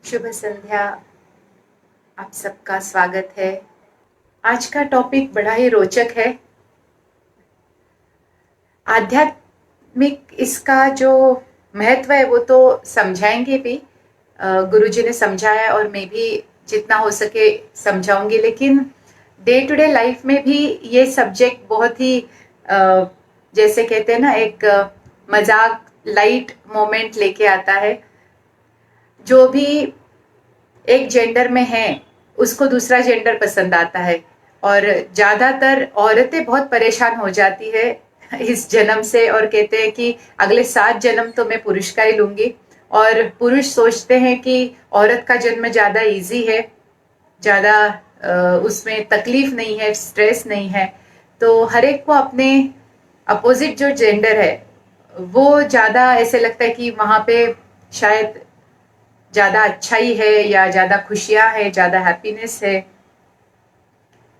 शुभ संध्या। आप सबका स्वागत है। आज का टॉपिक बड़ा ही रोचक है। आध्यात्मिक इसका जो महत्व है वो तो समझाएंगे भी। गुरुजी ने समझाया और मैं भी जितना हो सके समझाऊंगी, लेकिन डे टू डे लाइफ में भी ये सब्जेक्ट बहुत ही जैसे कहते हैं ना, एक मजाक लाइट मोमेंट लेके आता है। जो भी एक जेंडर में है उसको दूसरा जेंडर पसंद आता है, और ज्यादातर औरतें बहुत परेशान हो जाती है इस जन्म से और कहते हैं कि अगले 7 जन्म तो मैं पुरुष का ही लूंगी। और पुरुष सोचते हैं कि औरत का जन्म ज्यादा इजी है, ज्यादा उसमें तकलीफ नहीं है, स्ट्रेस नहीं है। तो हर एक को अपने अपोजिट जो जेंडर है वो ज्यादा ऐसे लगता है कि वहां पे शायद ज्यादा अच्छाई है या ज्यादा खुशियां है, ज्यादा हैप्पीनेस है।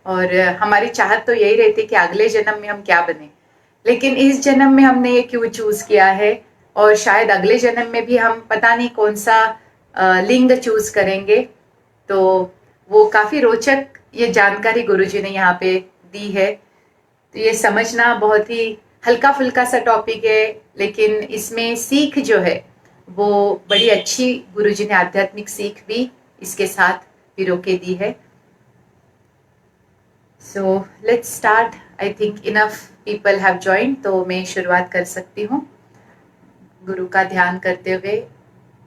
और हमारी चाहत तो यही रहती है कि अगले जन्म में हम क्या बने, लेकिन इस जन्म में हमने ये क्यों चूज किया है, और शायद अगले जन्म में भी हम पता नहीं कौन सा लिंग चूज करेंगे। तो वो काफी रोचक ये जानकारी गुरुजी ने यहाँ पे दी है। तो ये समझना बहुत ही हल्का फुल्का सा टॉपिक है, लेकिन इसमें सीख जो है वो बड़ी अच्छी गुरुजी ने आध्यात्मिक सीख भी इसके साथ पिरो के दी है। So let's start. I think enough people have join, तो मैं शुरुआत कर सकती हूँ। गुरु का ध्यान करते हुए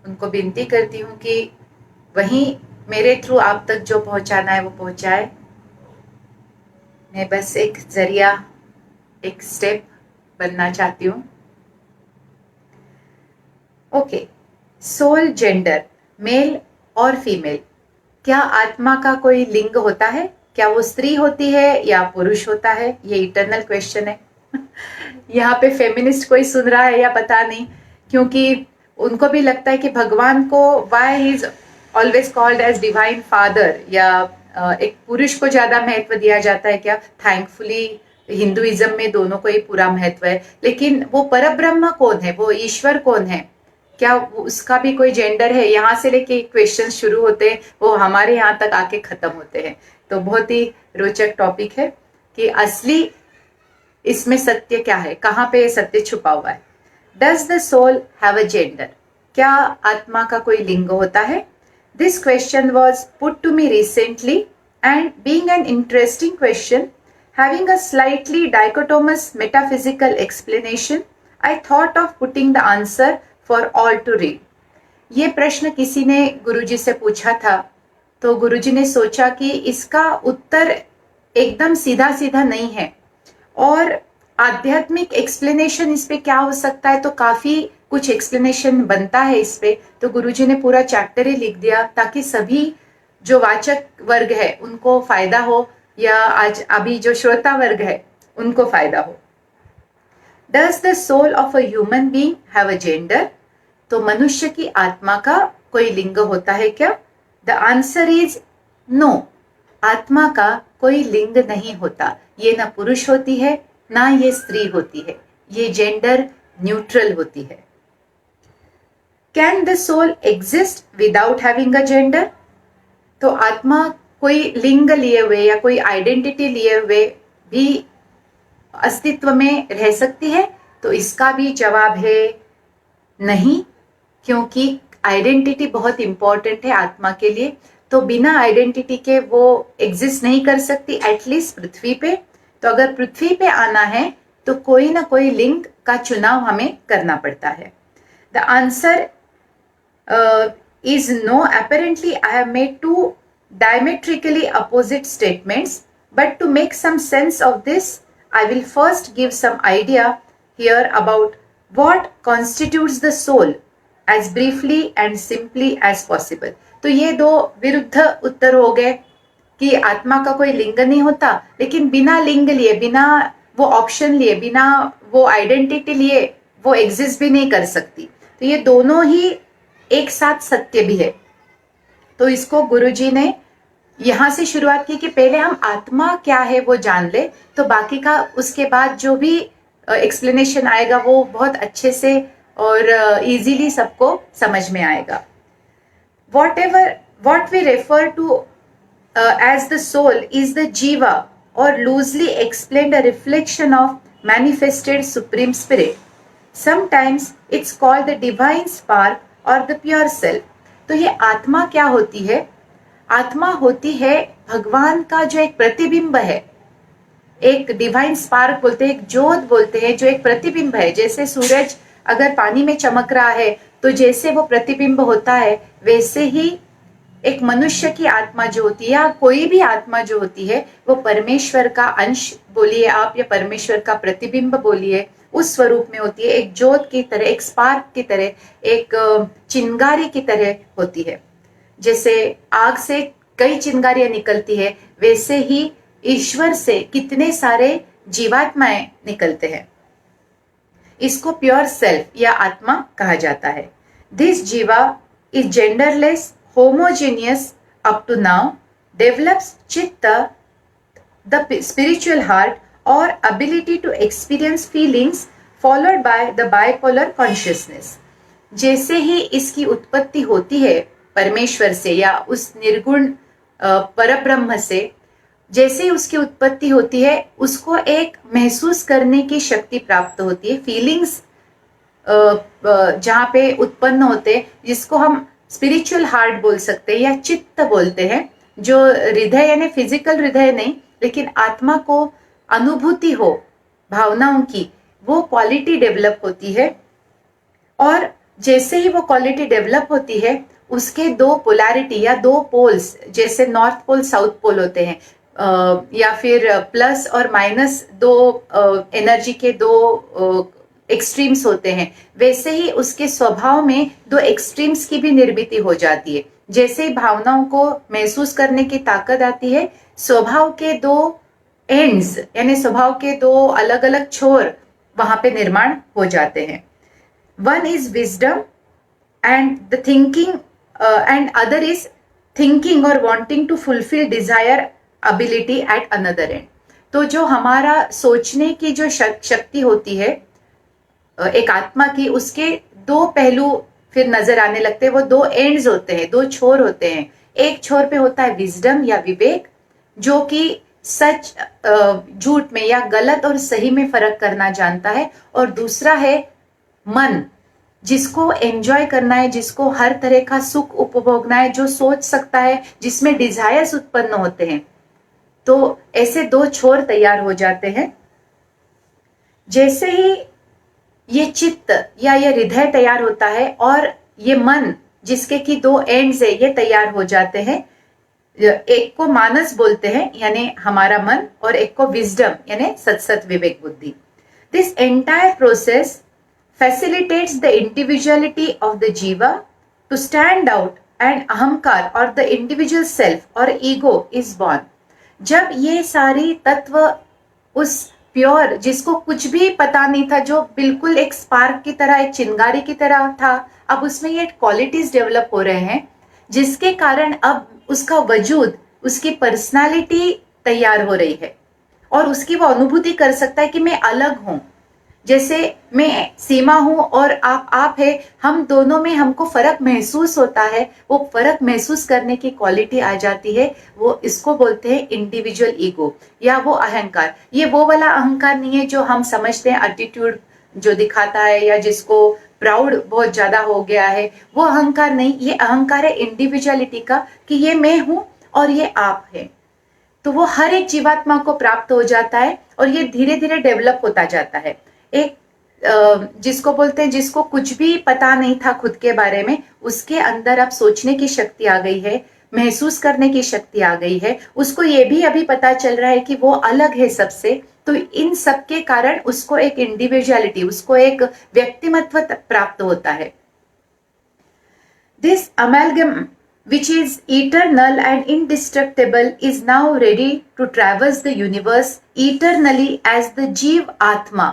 उनको विनती करती हूँ कि वहीं मेरे थ्रू आप तक जो पहुंचाना है वो पहुंचाए। मैं बस एक जरिया, एक स्टेप बनना चाहती हूँ। ओके, सोल जेंडर, मेल और फीमेल, क्या आत्मा का कोई लिंग होता है? क्या वो स्त्री होती है या पुरुष होता है? ये इटर्नल क्वेश्चन है। यहाँ पे फेमिनिस्ट कोई सुन रहा है या पता नहीं, क्योंकि उनको भी लगता है कि भगवान को why he is always called as divine father, या एक पुरुष को ज्यादा महत्व दिया जाता है क्या? थैंकफुली हिंदुइज्म में दोनों को ही पूरा महत्व है, लेकिन वो परब्रह्म कौन है, वो ईश्वर कौन है, क्या उसका भी कोई जेंडर है? यहाँ से लेके क्वेश्चन शुरू होते हैं, वो हमारे यहाँ तक आके खत्म होते हैं। तो बहुत ही रोचक टॉपिक है कि असली इसमें सत्य क्या है, कहाँ पे सत्य छुपा हुआ है। Does the soul have a gender? क्या आत्मा का कोई लिंग होता है? This question was put to me recently, and being an interesting question having a slightly dichotomous metaphysical explanation, I thought of putting the answer for all to read. ये प्रश्न किसी ने गुरुजी से पूछा था, तो गुरुजी ने सोचा कि इसका उत्तर एकदम सीधा सीधा नहीं है, और आध्यात्मिक एक्सप्लेनेशन इस पे क्या हो सकता है, तो काफी कुछ एक्सप्लेनेशन बनता है इस पे। तो गुरुजी ने पूरा चैप्टर ही लिख दिया ताकि सभी जो वाचक वर्ग है उनको फायदा हो, या आज अभी जो श्रोता वर्ग है उनको फायदा हो। Does the soul of a human being have a gender? तो मनुष्य की आत्मा का कोई लिंग होता है क्या? The answer is no. आत्मा का कोई लिंग नहीं होता। ये ना पुरुष होती है ना ये स्त्री होती है, ये जेंडर न्यूट्रल होती है। Can the soul exist without having a gender? तो आत्मा कोई लिंग लिए हुए या कोई आइडेंटिटी लिए हुए भी अस्तित्व में रह सकती है? तो इसका भी जवाब है नहीं, क्योंकि आइडेंटिटी बहुत इंपॉर्टेंट है आत्मा के लिए। तो बिना आइडेंटिटी के वो एग्जिस्ट नहीं कर सकती, एटलीस्ट पृथ्वी पे। तो अगर पृथ्वी पे आना है तो कोई ना कोई लिंग का चुनाव हमें करना पड़ता है। The answer is no. Apparently I have made two diametrically opposite statements, but to make some sense of this I will first give some idea here about what constitutes the soul as briefly and simply as possible. तो ये दो विरुद्ध उत्तर हो गए कि आत्मा का कोई लिंग नहीं होता, लेकिन बिना लिंग लिए, बिना वो ऑप्शन लिए, बिना वो आइडेंटिटी लिए वो एग्जिस्ट भी नहीं कर सकती। तो ये दोनों ही एक साथ सत्य भी है। तो इसको गुरुजी ने यहां से शुरुआत की कि पहले हम आत्मा क्या है वो जान ले, तो बाकी का उसके बाद जो भी एक्सप्लेनेशन आएगा वो बहुत अच्छे से और इजीली सबको समझ में आएगा। what we refer to as the soul is the jiva, or loosely explained a reflection of manifested supreme spirit. Sometimes it's called the divine spark or the pure self. तो ये आत्मा क्या होती है? आत्मा होती है भगवान का जो एक प्रतिबिंब है, एक डिवाइन स्पार्क बोलते हैं, एक ज्योत बोलते हैं, जो एक प्रतिबिंब है। जैसे सूरज अगर पानी में चमक रहा है तो जैसे वो प्रतिबिंब होता है, वैसे ही एक मनुष्य की आत्मा जो होती है या कोई भी आत्मा जो होती है वो परमेश्वर का अंश बोलिए आप या परमेश्वर का प्रतिबिंब बोलिए, उस स्वरूप में होती है। एक ज्योत की तरह, एक स्पार्क की तरह, एक चिंगारी की तरह होती है। जैसे आग से कई चिंगारियां निकलती है, वैसे ही ईश्वर से कितने सारे जीवात्माएं निकलते हैं। इसको प्योर सेल्फ या आत्मा कहा जाता है। दिस जीवा is genderless, homogeneous up to now, develops chitta, the spiritual heart, or ability to experience feelings, followed by the bipolar consciousness. जैसे ही इसकी उत्पत्ति होती है परमेश्वर से या उस निर्गुण परब्रह्म से, जैसे ही उसकी उत्पत्ति होती है उसको एक महसूस करने की शक्ति प्राप्त होती है। फीलिंग्स जहाँ पे उत्पन्न होते, जिसको हम स्पिरिचुअल हार्ट बोल सकते हैं या चित्त बोलते हैं, जो हृदय यानी फिजिकल हृदय नहीं, लेकिन आत्मा को अनुभूति हो भावनाओं की, वो क्वालिटी डेवलप होती है। और जैसे ही वो क्वालिटी डेवलप होती है, उसके दो पोलैरिटी या दो पोल्स, जैसे नॉर्थ पोल साउथ पोल होते हैं, या फिर प्लस और माइनस दो एनर्जी के दो एक्सट्रीम्स होते हैं, वैसे ही उसके स्वभाव में दो एक्सट्रीम्स की भी निर्मिति हो जाती है। जैसे ही भावनाओं को महसूस करने की ताकत आती है, स्वभाव के दो एंड्स यानी स्वभाव के दो अलग अलग छोर वहां पे निर्माण हो जाते हैं। One is wisdom and the thinking and other is thinking और wanting to fulfil desire ability at another end. तो जो हमारा सोचने की जो शक्ति होती है एक आत्मा की, उसके दो पहलू फिर नजर आने लगते हैं। वो दो एंड्स होते हैं, दो छोर होते हैं। एक छोर पे होता है विजडम या विवेक, जो कि सच झूठ में या गलत और सही में फर्क करना जानता है, और दूसरा है मन, जिसको एंजॉय करना है, जिसको हर तरह का सुख उपभोगना है, जो सोच सकता है, जिसमें डिजायर्स उत्पन्न होते हैं। तो ऐसे दो छोर तैयार हो जाते हैं। जैसे ही ये चित्त या ये हृदय तैयार होता है और ये मन, जिसके की दो एंड्स है, ये तैयार हो जाते हैं। एक को मानस बोलते हैं यानी हमारा मन, और एक को विजडम यानी सत विवेक बुद्धि। This entire process facilitates the individuality of the jiva to stand out, and ahamkar or the individual self or ego is born. जब ये सारी तत्व उस प्योर, जिसको कुछ भी पता नहीं था, जो बिल्कुल एक स्पार्क की तरह, एक चिंगारी की तरह था, अब उसमें ये क्वालिटीज डेवलप हो रहे हैं, जिसके कारण अब उसका वजूद, उसकी पर्सनालिटी तैयार हो रही है, और उसकी वो अनुभूति कर सकता है कि मैं अलग हूं। जैसे मैं सीमा हूं और आप है, हम दोनों में हमको फर्क महसूस होता है। वो फर्क महसूस करने की क्वालिटी आ जाती है। वो इसको बोलते हैं इंडिविजुअल ईगो या वो अहंकार। ये वो वाला अहंकार नहीं है जो हम समझते हैं एटीट्यूड जो दिखाता है, या जिसको प्राउड बहुत ज्यादा हो गया है, वो अहंकार नहीं। ये अहंकार है इंडिविजुअलिटी का, कि ये मैं हूं और ये आप है। तो वो हर एक जीवात्मा को प्राप्त हो जाता है, और ये धीरे धीरे डेवलप होता जाता है। एक जिसको बोलते हैं, जिसको कुछ भी पता नहीं था खुद के बारे में, उसके अंदर अब सोचने की शक्ति आ गई है, महसूस करने की शक्ति आ गई है। उसको ये भी अभी पता चल रहा है कि वो अलग है सबसे। तो इन सब के कारण उसको एक इंडिविजुअलिटी, उसको एक व्यक्तिमत्व प्राप्त होता है। This amalgam which is eternal and indestructible is now ready to traverse the universe eternally as the जीव आत्मा।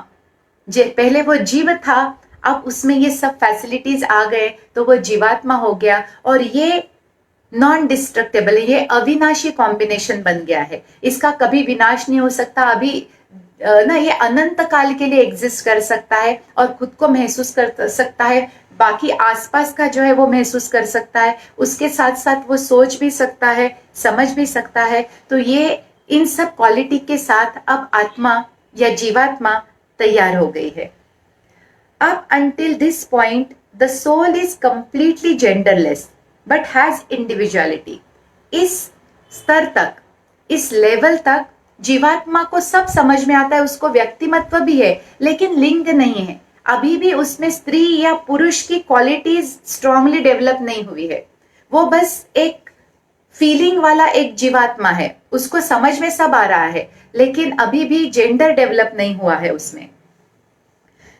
पहले वो जीव था, अब उसमें ये सब फैसिलिटीज आ गए, तो वो जीवात्मा हो गया, और ये नॉन डिस्ट्रक्टेबल, ये अविनाशी कॉम्बिनेशन बन गया है। इसका कभी विनाश नहीं हो सकता। अभी ना ये अनंत काल के लिए एग्जिस्ट कर सकता है और खुद को महसूस कर सकता है बाकी आसपास का जो है वो महसूस कर सकता है, उसके साथ साथ वो सोच भी सकता है, समझ भी सकता है। तो ये इन सब क्वालिटी के साथ अब आत्मा या जीवात्मा तैयार हो गई है। Up until this point, the soul is completely genderless but has individuality. इस स्तर तक, इस लेवल तक जीवात्मा को सब समझ में आता है, उसको व्यक्तिमत्व भी है लेकिन लिंग नहीं है। अभी भी उसमें स्त्री या पुरुष की क्वालिटीज स्ट्रांगली डेवलप नहीं हुई है। वो बस एक फीलिंग वाला एक जीवात्मा है, उसको समझ में सब आ रहा है लेकिन अभी भी जेंडर डेवलप नहीं हुआ है उसमें।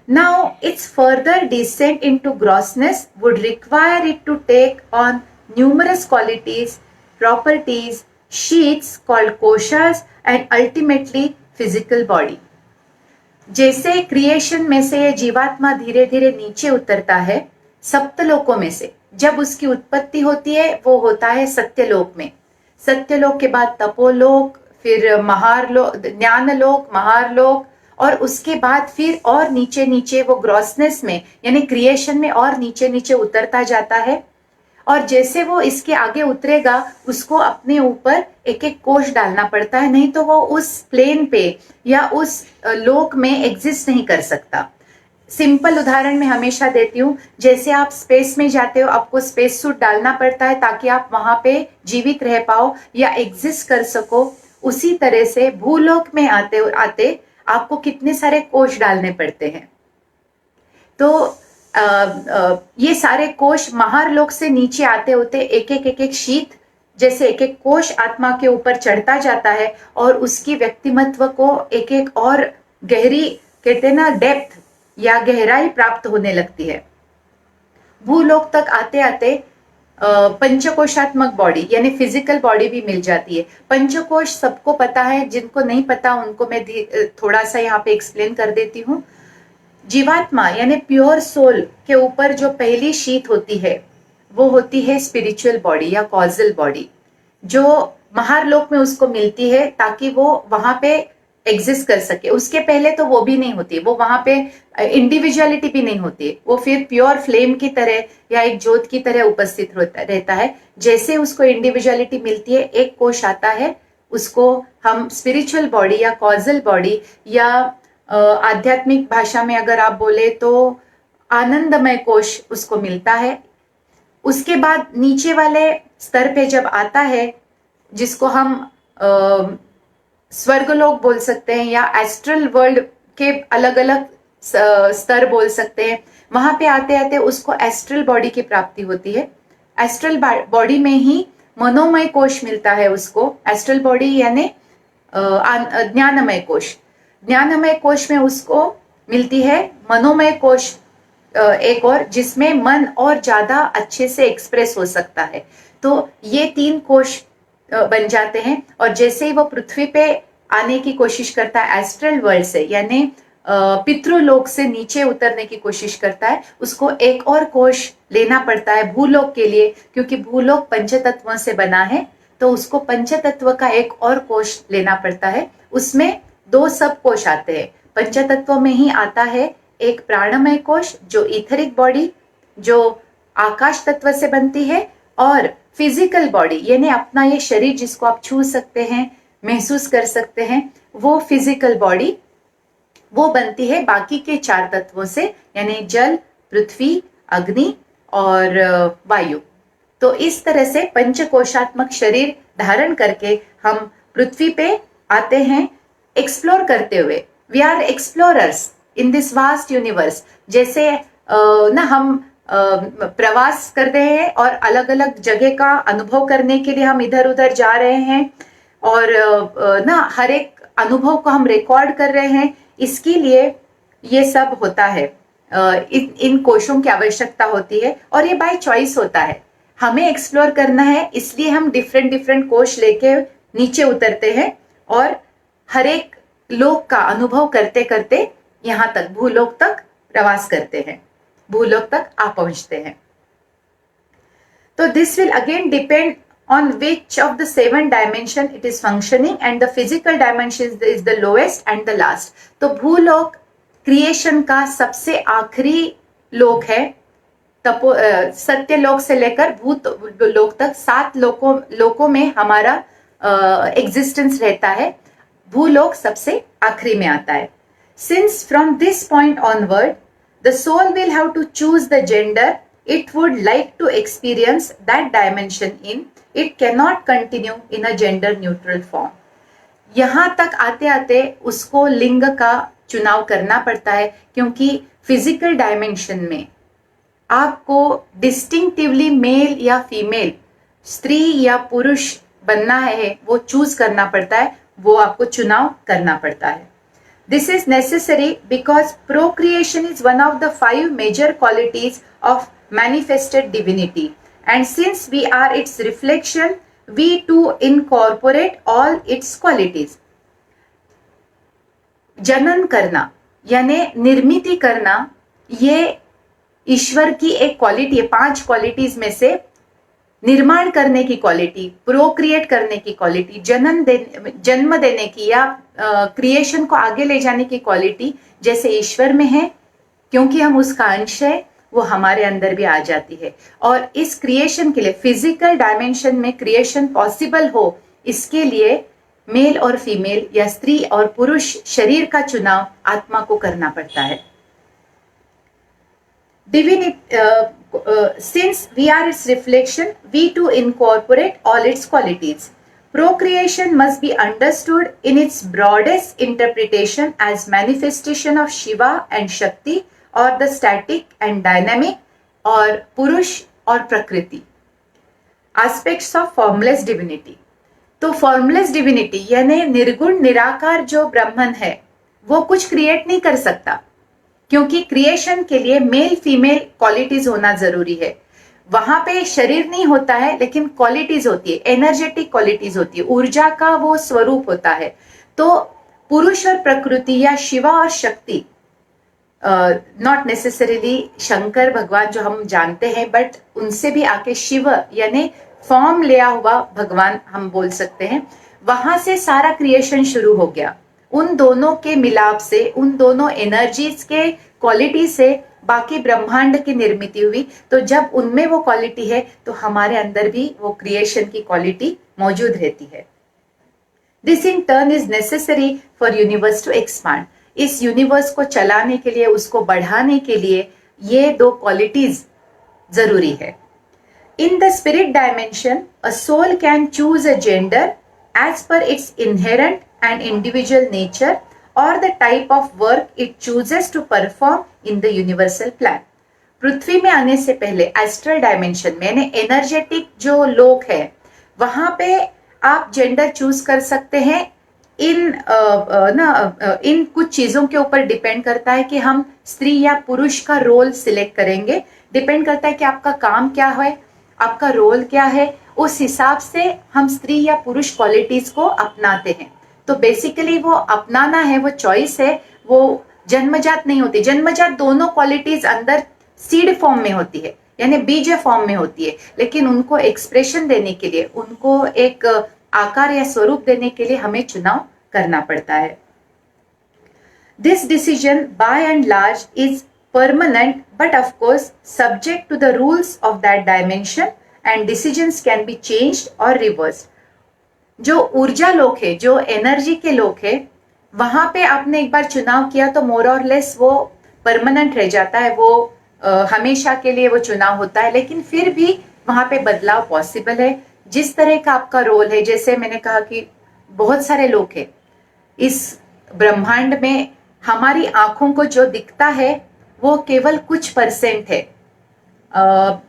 Now, its further descent into grossness would require it to take on numerous qualities, properties, sheets called koshas and ultimately physical body. जैसे क्रिएशन में से ये जीवात्मा धीरे धीरे नीचे उतरता है, सप्तलोकों में से जब उसकी उत्पत्ति होती है वो होता है सत्यलोक में। सत्यलोक के बाद तपोलोक, फिर महारलोक, ज्ञानलोक, महारलोक, और उसके बाद फिर और नीचे नीचे वो ग्रॉसनेस में यानी क्रिएशन में और नीचे नीचे उतरता जाता है। और जैसे वो इसके आगे उतरेगा उसको अपने ऊपर एक एक कोश डालना पड़ता है, नहीं तो वो उस प्लेन पे या उस लोक में एग्जिस्ट नहीं कर सकता। सिंपल उदाहरण मैं हमेशा देती हूँ, जैसे आप स्पेस में जाते हो आपको स्पेस सूट डालना पड़ता है ताकि आप वहां पे जीवित रह पाओ या एग्जिस्ट कर सको। उसी तरह से भूलोक में आते आते आपको कितने सारे कोश डालने पड़ते हैं। तो ये सारे कोश महारलोक से नीचे आते होते एक एक शीत जैसे एक एक कोश आत्मा के ऊपर चढ़ता जाता है और उसकी व्यक्तिमत्व को एक एक और गहरी, कहते हैं ना, डेप्थ या गहराई प्राप्त होने लगती है। भूलोक तक आते आते पंचकोशात्मक बॉडी यानी फिजिकल बॉडी भी मिल जाती है। पंचकोश सबको पता है, जिनको नहीं पता उनको मैं थोड़ा सा यहाँ पे एक्सप्लेन कर देती हूँ। जीवात्मा यानी प्योर सोल के ऊपर जो पहली शीत होती है वो होती है स्पिरिचुअल बॉडी या कॉजल बॉडी, जो महारलोक में उसको मिलती है ताकि वो वहां पे एग्जिस्ट कर सके। उसके पहले तो वो भी नहीं होती, वो वहां पे इंडिविजुअलिटी भी नहीं होती, वो फिर प्योर फ्लेम की तरह या एक ज्योत की तरह उपस्थित रहता है। जैसे उसको इंडिविजुअलिटी मिलती है, एक कोश आता है, उसको हम स्पिरिचुअल बॉडी या कॉजल बॉडी या आध्यात्मिक भाषा में अगर आप बोले तो आनंदमय कोश उसको मिलता है। उसके बाद नीचे वाले स्तर पे जब आता है, जिसको हम स्वर्गलोक बोल सकते हैं या एस्ट्रल वर्ल्ड के अलग अलग स्तर बोल सकते हैं, वहां पे आते आते उसको एस्ट्रल बॉडी की प्राप्ति होती है। एस्ट्रल बॉडी में ही मनोमय कोश मिलता है उसको। एस्ट्रल बॉडी यानी ज्ञानमय कोश, ज्ञानमय कोश में उसको मिलती है मनोमय कोश एक और, जिसमें मन और ज्यादा अच्छे से एक्सप्रेस हो सकता है। तो ये 3 कोश बन जाते हैं। और जैसे ही वो पृथ्वी पे आने की कोशिश करता है एस्ट्रल वर्ल्ड से यानी पितृलोक से नीचे उतरने की कोशिश करता है, उसको एक और कोश लेना पड़ता है भूलोक के लिए, क्योंकि भूलोक पंचतत्वों से बना है। तो उसको पंचतत्व का एक और कोश लेना पड़ता है। उसमें 2 सब कोश आते हैं। पंचतत्व में ही आता है एक प्राणमय कोश जो ईथरिक बॉडी जो आकाश तत्व से बनती है, और फिजिकल बॉडी यानी अपना ये शरीर जिसको आप छू सकते हैं, महसूस कर सकते हैं, वो फिजिकल बॉडी वो बनती है बाकी के 4 तत्वों से यानी जल, पृथ्वी, अग्नि और वायु। तो इस तरह से पंचकोशात्मक शरीर धारण करके हम पृथ्वी पे आते हैं एक्सप्लोर करते हुए। We are explorers in this vast universe. जैसे ना हम प्रवास कर रहे हैं और अलग अलग जगह का अनुभव करने के लिए हम इधर उधर जा रहे हैं, और ना हर एक अनुभव को हम रिकॉर्ड कर रहे हैं। इसके लिए ये सब होता है, इन कोशों की आवश्यकता होती है, और ये बाय चॉइस होता है। हमें एक्सप्लोर करना है इसलिए हम डिफरेंट डिफरेंट कोश लेके नीचे उतरते हैं और हर एक लोक का अनुभव करते करते यहाँ तक भूलोक तक प्रवास करते हैं, भूलोक तक आ पहुंचते हैं। तो this will again depend on which of the 7 dimension it is functioning, and the physical dimension is the lowest and the last. तो भूलोक क्रिएशन का सबसे आखिरी लोक है, सत्य लोक से लेकर भूत लोक तक 7 लोकों में हमारा एग्जिस्टेंस रहता है। भूलोक सबसे आखिरी में आता है। Since from this point onward the soul will have to choose the gender it would like to experience that dimension in. It cannot continue in a gender neutral form. यहाँ तक आते आते उसको लिंग का चुनाव करना पड़ता है, क्योंकि फिजिकल डायमेंशन में आपको डिस्टिंक्टिवली मेल या फीमेल, स्त्री या पुरुष बनना है, वो चूज करना पड़ता है, वो आपको चुनाव करना पड़ता है। This is necessary because procreation is one of the 5 major qualities of manifested divinity, and since we are its reflection, we too incorporate all its qualities. जनन करना यानी निर्मिति करना, ये ईश्वर की एक क्वालिटी है। 5 क्वालिटीज में से निर्माण करने की क्वालिटी, प्रोक्रिएट करने की क्वालिटी, जन्म देने की या क्रिएशन को आगे ले जाने की क्वालिटी जैसे ईश्वर में है, क्योंकि हम उसका अंश है, वो हमारे अंदर भी आ जाती है। और इस क्रिएशन के लिए, फिजिकल डायमेंशन में क्रिएशन पॉसिबल हो, इसके लिए मेल और फीमेल या स्त्री और पुरुष शरीर का चुनाव आत्मा को करना पड़ता है। Since we are its reflection, we too incorporate all its qualities. Procreation must be understood in its broadest interpretation as manifestation of Shiva and Shakti, or the static and dynamic, और पुरुष और प्रकृति, aspects of formless divinity. तो formless divinity यानी निर्गुण निराकार जो ब्रह्मन है, वो कुछ क्रिएट नहीं कर सकता, क्योंकि क्रिएशन के लिए मेल फीमेल क्वालिटीज होना जरूरी है। वहां पे शरीर नहीं होता है, लेकिन क्वालिटीज होती है, एनर्जेटिक क्वालिटीज होती है, ऊर्जा का वो स्वरूप होता है। तो पुरुष और प्रकृति या शिवा और शक्ति, नॉट नेसेसरीली शंकर भगवान जो हम जानते हैं, बट उनसे भी आके शिव यानी फॉर्म लिया हुआ भगवान हम बोल सकते हैं। वहां से सारा क्रिएशन शुरू हो गया। उन दोनों के मिलाप से, उन दोनों एनर्जीज के क्वालिटी से बाकी ब्रह्मांड की निर्मिति हुई। तो जब उनमें वो क्वालिटी है, तो हमारे अंदर भी वो क्रिएशन की क्वालिटी मौजूद रहती है। This in turn is necessary for universe to expand. इस यूनिवर्स को चलाने के लिए, उसको बढ़ाने के लिए ये 2 क्वालिटीज जरूरी है। In the spirit dimension a soul can choose a gender as per its inherent and individual nature or the type of work it chooses to perform in the universal plan. पृथ्वी में आने से पहले astral dimension में यानी energetic जो लोक है, वहां पे आप जेंडर चूज कर सकते हैं। इन कुछ चीजों के ऊपर डिपेंड करता है कि हम स्त्री या पुरुष का रोल सिलेक्ट करेंगे। डिपेंड करता है कि आपका काम क्या है, आपका रोल क्या है, उस हिसाब से हम स्त्री या पुरुष क्वालिटीज को अपनाते हैं। तो बेसिकली वो अपनाना है, वो चॉइस है, वो जन्मजात नहीं होती। जन्मजात दोनों क्वालिटीज अंदर सीड फॉर्म में होती है, यानी बीज फॉर्म में होती है, लेकिन उनको एक्सप्रेशन देने के लिए, उनको एक आकार या स्वरूप देने के लिए हमें चुनाव करना पड़ता है। This decision by and large is permanent, but of course subject to the rules of that dimension, and decisions can be changed or reversed. जो ऊर्जा लोक है, जो एनर्जी के लोक है, वहां पे आपने एक बार चुनाव किया तो मोर और लेस वो परमानेंट रह जाता है, वो हमेशा के लिए वो चुनाव होता है। लेकिन फिर भी वहां पे बदलाव पॉसिबल है, जिस तरह का आपका रोल है। जैसे मैंने कहा कि बहुत सारे लोग हैं इस ब्रह्मांड में, हमारी आंखों को जो दिखता है वो केवल कुछ परसेंट है।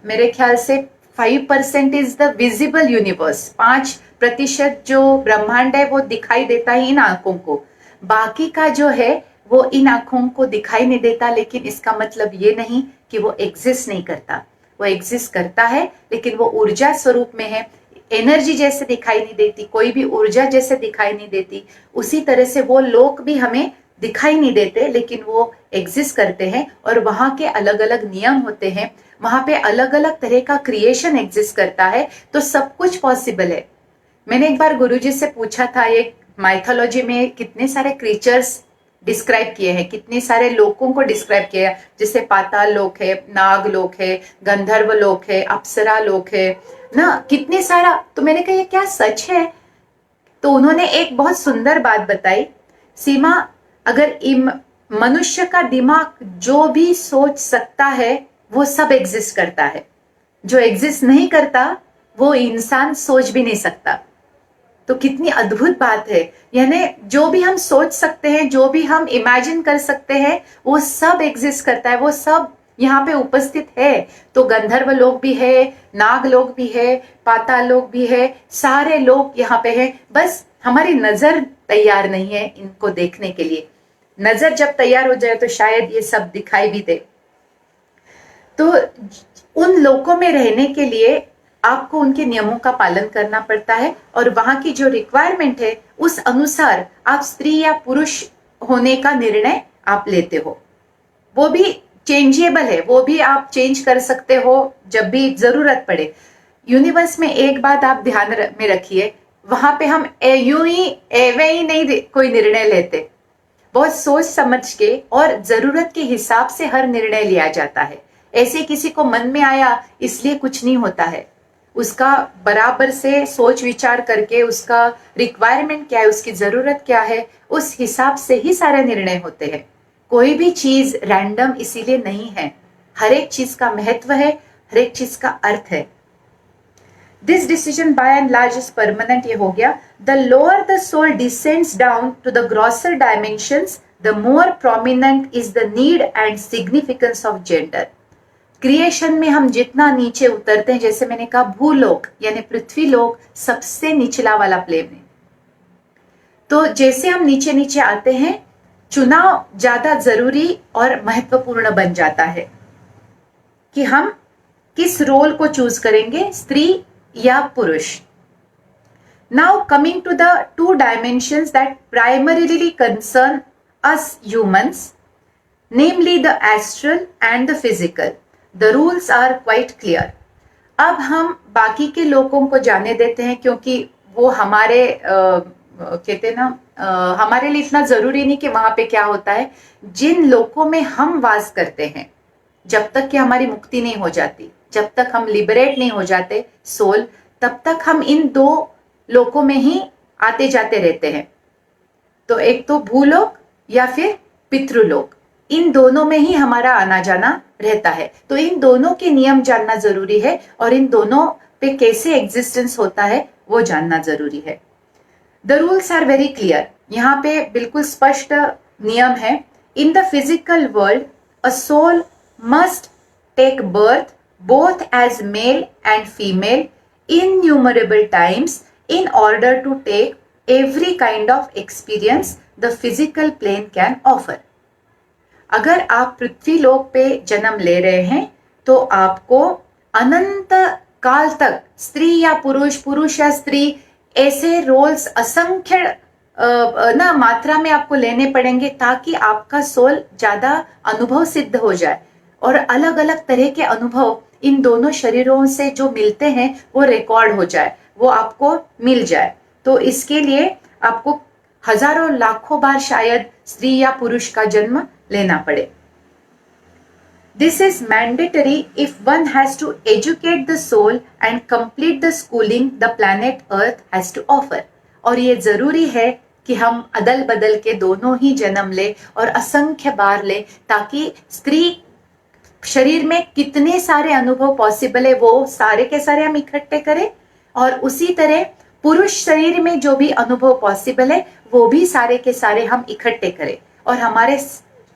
मेरे ख्याल से 5% इज द विजिबल यूनिवर्स। 5% जो ब्रह्मांड है वो दिखाई देता है इन आंखों को, बाकी का जो है वो इन आंखों को दिखाई नहीं देता। लेकिन इसका मतलब ये नहीं कि वो एग्जिस्ट नहीं करता, वो एग्जिस्ट करता है, लेकिन वो ऊर्जा स्वरूप में है। एनर्जी जैसे दिखाई नहीं देती, कोई भी ऊर्जा जैसे दिखाई नहीं देती, उसी तरह से वो लोग भी हमें दिखाई नहीं देते, लेकिन वो एग्जिस्ट करते हैं। और वहां के अलग अलग नियम होते हैं, वहां पे अलग अलग तरह का क्रिएशन एग्जिस्ट करता है। तो सब कुछ पॉसिबल है। मैंने एक बार गुरुजी से पूछा था, एक माइथोलॉजी में कितने सारे क्रीचर्स डिस्क्राइब किए हैं, कितने सारे लोकों को डिस्क्राइब किया है, जैसे पाताल लोक है, नाग लोक है, गंधर्व लोक है, अप्सरा लोक है ना, कितने सारा। तो मैंने कहा ये क्या सच है? तो उन्होंने एक बहुत सुंदर बात बताई, सीमा, अगर मनुष्य का दिमाग जो भी सोच सकता है वो सब एग्जिस्ट करता है, जो एग्जिस्ट नहीं करता वो इंसान सोच भी नहीं सकता। तो कितनी अद्भुत बात है, यानी जो भी हम सोच सकते हैं, जो भी हम इमेजिन कर सकते हैं, वो सब एग्जिस्ट करता है, वो सब यहाँ पे उपस्थित है। तो गंधर्व लोक भी है, नाग लोक भी है, पाताल लोक भी है, सारे लोग यहाँ पे हैं, बस हमारी नजर तैयार नहीं है इनको देखने के लिए। नजर जब तैयार हो जाए तो शायद ये सब दिखाई भी दे। तो उन लोकों में रहने के लिए आपको उनके नियमों का पालन करना पड़ता है, और वहां की जो रिक्वायरमेंट है उस अनुसार आप स्त्री या पुरुष होने का निर्णय आप लेते हो। वो भी चेंजेबल है, वो भी आप चेंज कर सकते हो जब भी जरूरत पड़े। यूनिवर्स में एक बात आप ध्यान में रखिए, वहां पे हम यूं ही एवे ही नहीं कोई निर्णय लेते, बहुत सोच समझ के और जरूरत के हिसाब से हर निर्णय लिया जाता है। ऐसे किसी को मन में आया इसलिए कुछ नहीं होता है, उसका बराबर से सोच विचार करके उसका रिक्वायरमेंट क्या है, उसकी जरूरत क्या है, उस हिसाब से ही सारे निर्णय होते हैं। कोई भी चीज रैंडम इसीलिए नहीं है, हर एक चीज का महत्व है, हर एक चीज का अर्थ है। This decision by and large is permanent, ये हो गया। The lower the soul descends down to the grosser dimensions, the more prominent is the need and significance of gender. Creation में हम जितना नीचे उतरते हैं, जैसे मैंने कहा भूलोक यानी पृथ्वी लोक सबसे निचला वाला प्लेन है, तो जैसे हम नीचे नीचे आते हैं चुनाव ज्यादा जरूरी और महत्वपूर्ण बन जाता है कि हम किस रोल को चूज करेंगे, स्त्री या पुरुष। Now coming to the two dimensions that primarily concern us humans, namely the astral and the physical. The rules are quite clear. अब हम बाकी के लोगों को जाने देते हैं, क्योंकि वो हमारे कहते ना हमारे लिए इतना जरूरी नहीं कि वहां पे क्या होता है। जिन लोकों में हम वास करते हैं, जब तक कि हमारी मुक्ति नहीं हो जाती, जब तक हम लिबरेट नहीं हो जाते सोल, तब तक हम इन दो लोकों में ही आते जाते रहते हैं। तो एक तो भूलोक या फिर पितृलोक, इन दोनों में ही हमारा आना जाना रहता है। तो इन दोनों के नियम जानना जरूरी है, और इन दोनों पे कैसे एग्जिस्टेंस होता है वो जानना जरूरी है। The rules are very clear, यहाँ पे बिल्कुल स्पष्ट नियम है। In the physical world a soul must take birth both as male and female innumerable times in order to take every kind of experience the physical plane can offer. अगर आप पृथ्वी लोक पे जन्म ले रहे हैं तो आपको अनंत काल तक स्त्री या पुरुष, पुरुष या स्त्री, ऐसे रोल्स असंख्य ना मात्रा में आपको लेने पड़ेंगे, ताकि आपका सोल ज्यादा अनुभव सिद्ध हो जाए और अलग अलग तरह के अनुभव इन दोनों शरीरों से जो मिलते हैं वो रिकॉर्ड हो जाए, वो आपको मिल जाए। तो इसके लिए आपको हजारों लाखों बार शायद स्त्री या पुरुष का जन्म लेना पड़े। This is mandatory if one has to educate the soul and complete the schooling the planet earth has to offer. और ये जरूरी है कि हम अदल बदल के दोनों ही जन्म ले और असंख्य बार ले, ताकि स्त्री शरीर में कितने सारे अनुभव पॉसिबल है वो सारे के सारे हम इकट्ठे करें, और उसी तरह पुरुष शरीर में जो भी अनुभव पॉसिबल है वो भी सारे के सारे हम इकट्ठे करें। और हमारे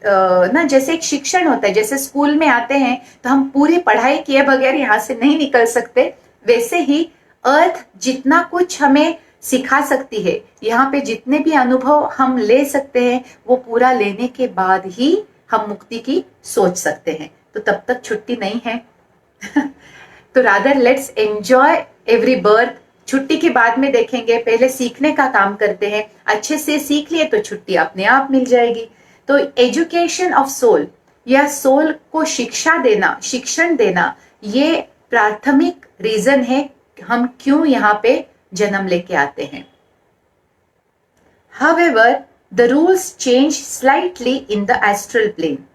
ना जैसे एक शिक्षण होता है, जैसे स्कूल में आते हैं तो हम पूरी पढ़ाई किए बगैर यहाँ से नहीं निकल सकते, वैसे ही अर्थ जितना कुछ हमें सिखा सकती है, यहाँ पे जितने भी अनुभव हम ले सकते हैं वो पूरा लेने के बाद ही हम मुक्ति की सोच सकते हैं। तो तब तक छुट्टी नहीं है तो rather let's enjoy every birth. छुट्टी के बाद में देखेंगे, पहले सीखने का काम करते हैं, अच्छे से सीख लिए तो छुट्टी अपने आप मिल जाएगी। तो एजुकेशन ऑफ सोल या सोल को शिक्षा देना, शिक्षण देना, ये प्राथमिक रीजन है हम क्यों यहाँ पे जन्म लेके आते हैं। However, The rules change slightly in the astral plane.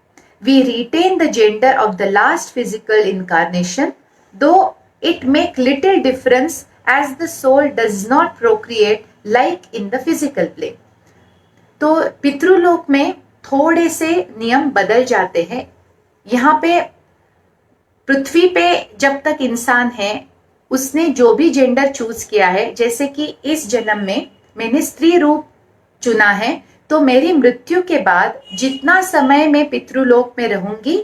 We retain the gender of the last physical incarnation, though it make little difference as the soul does not procreate like in the physical plane. तो पितृलोक में थोड़े से नियम बदल जाते हैं. यहाँ पे पृथ्वी पे जब तक इंसान है उसने जो भी जेंडर चूज किया है, जैसे कि इस जन्म में मैंने स्त्री रूप चुना है, तो मेरी मृत्यु के बाद जितना समय मैं पितृलोक में रहूंगी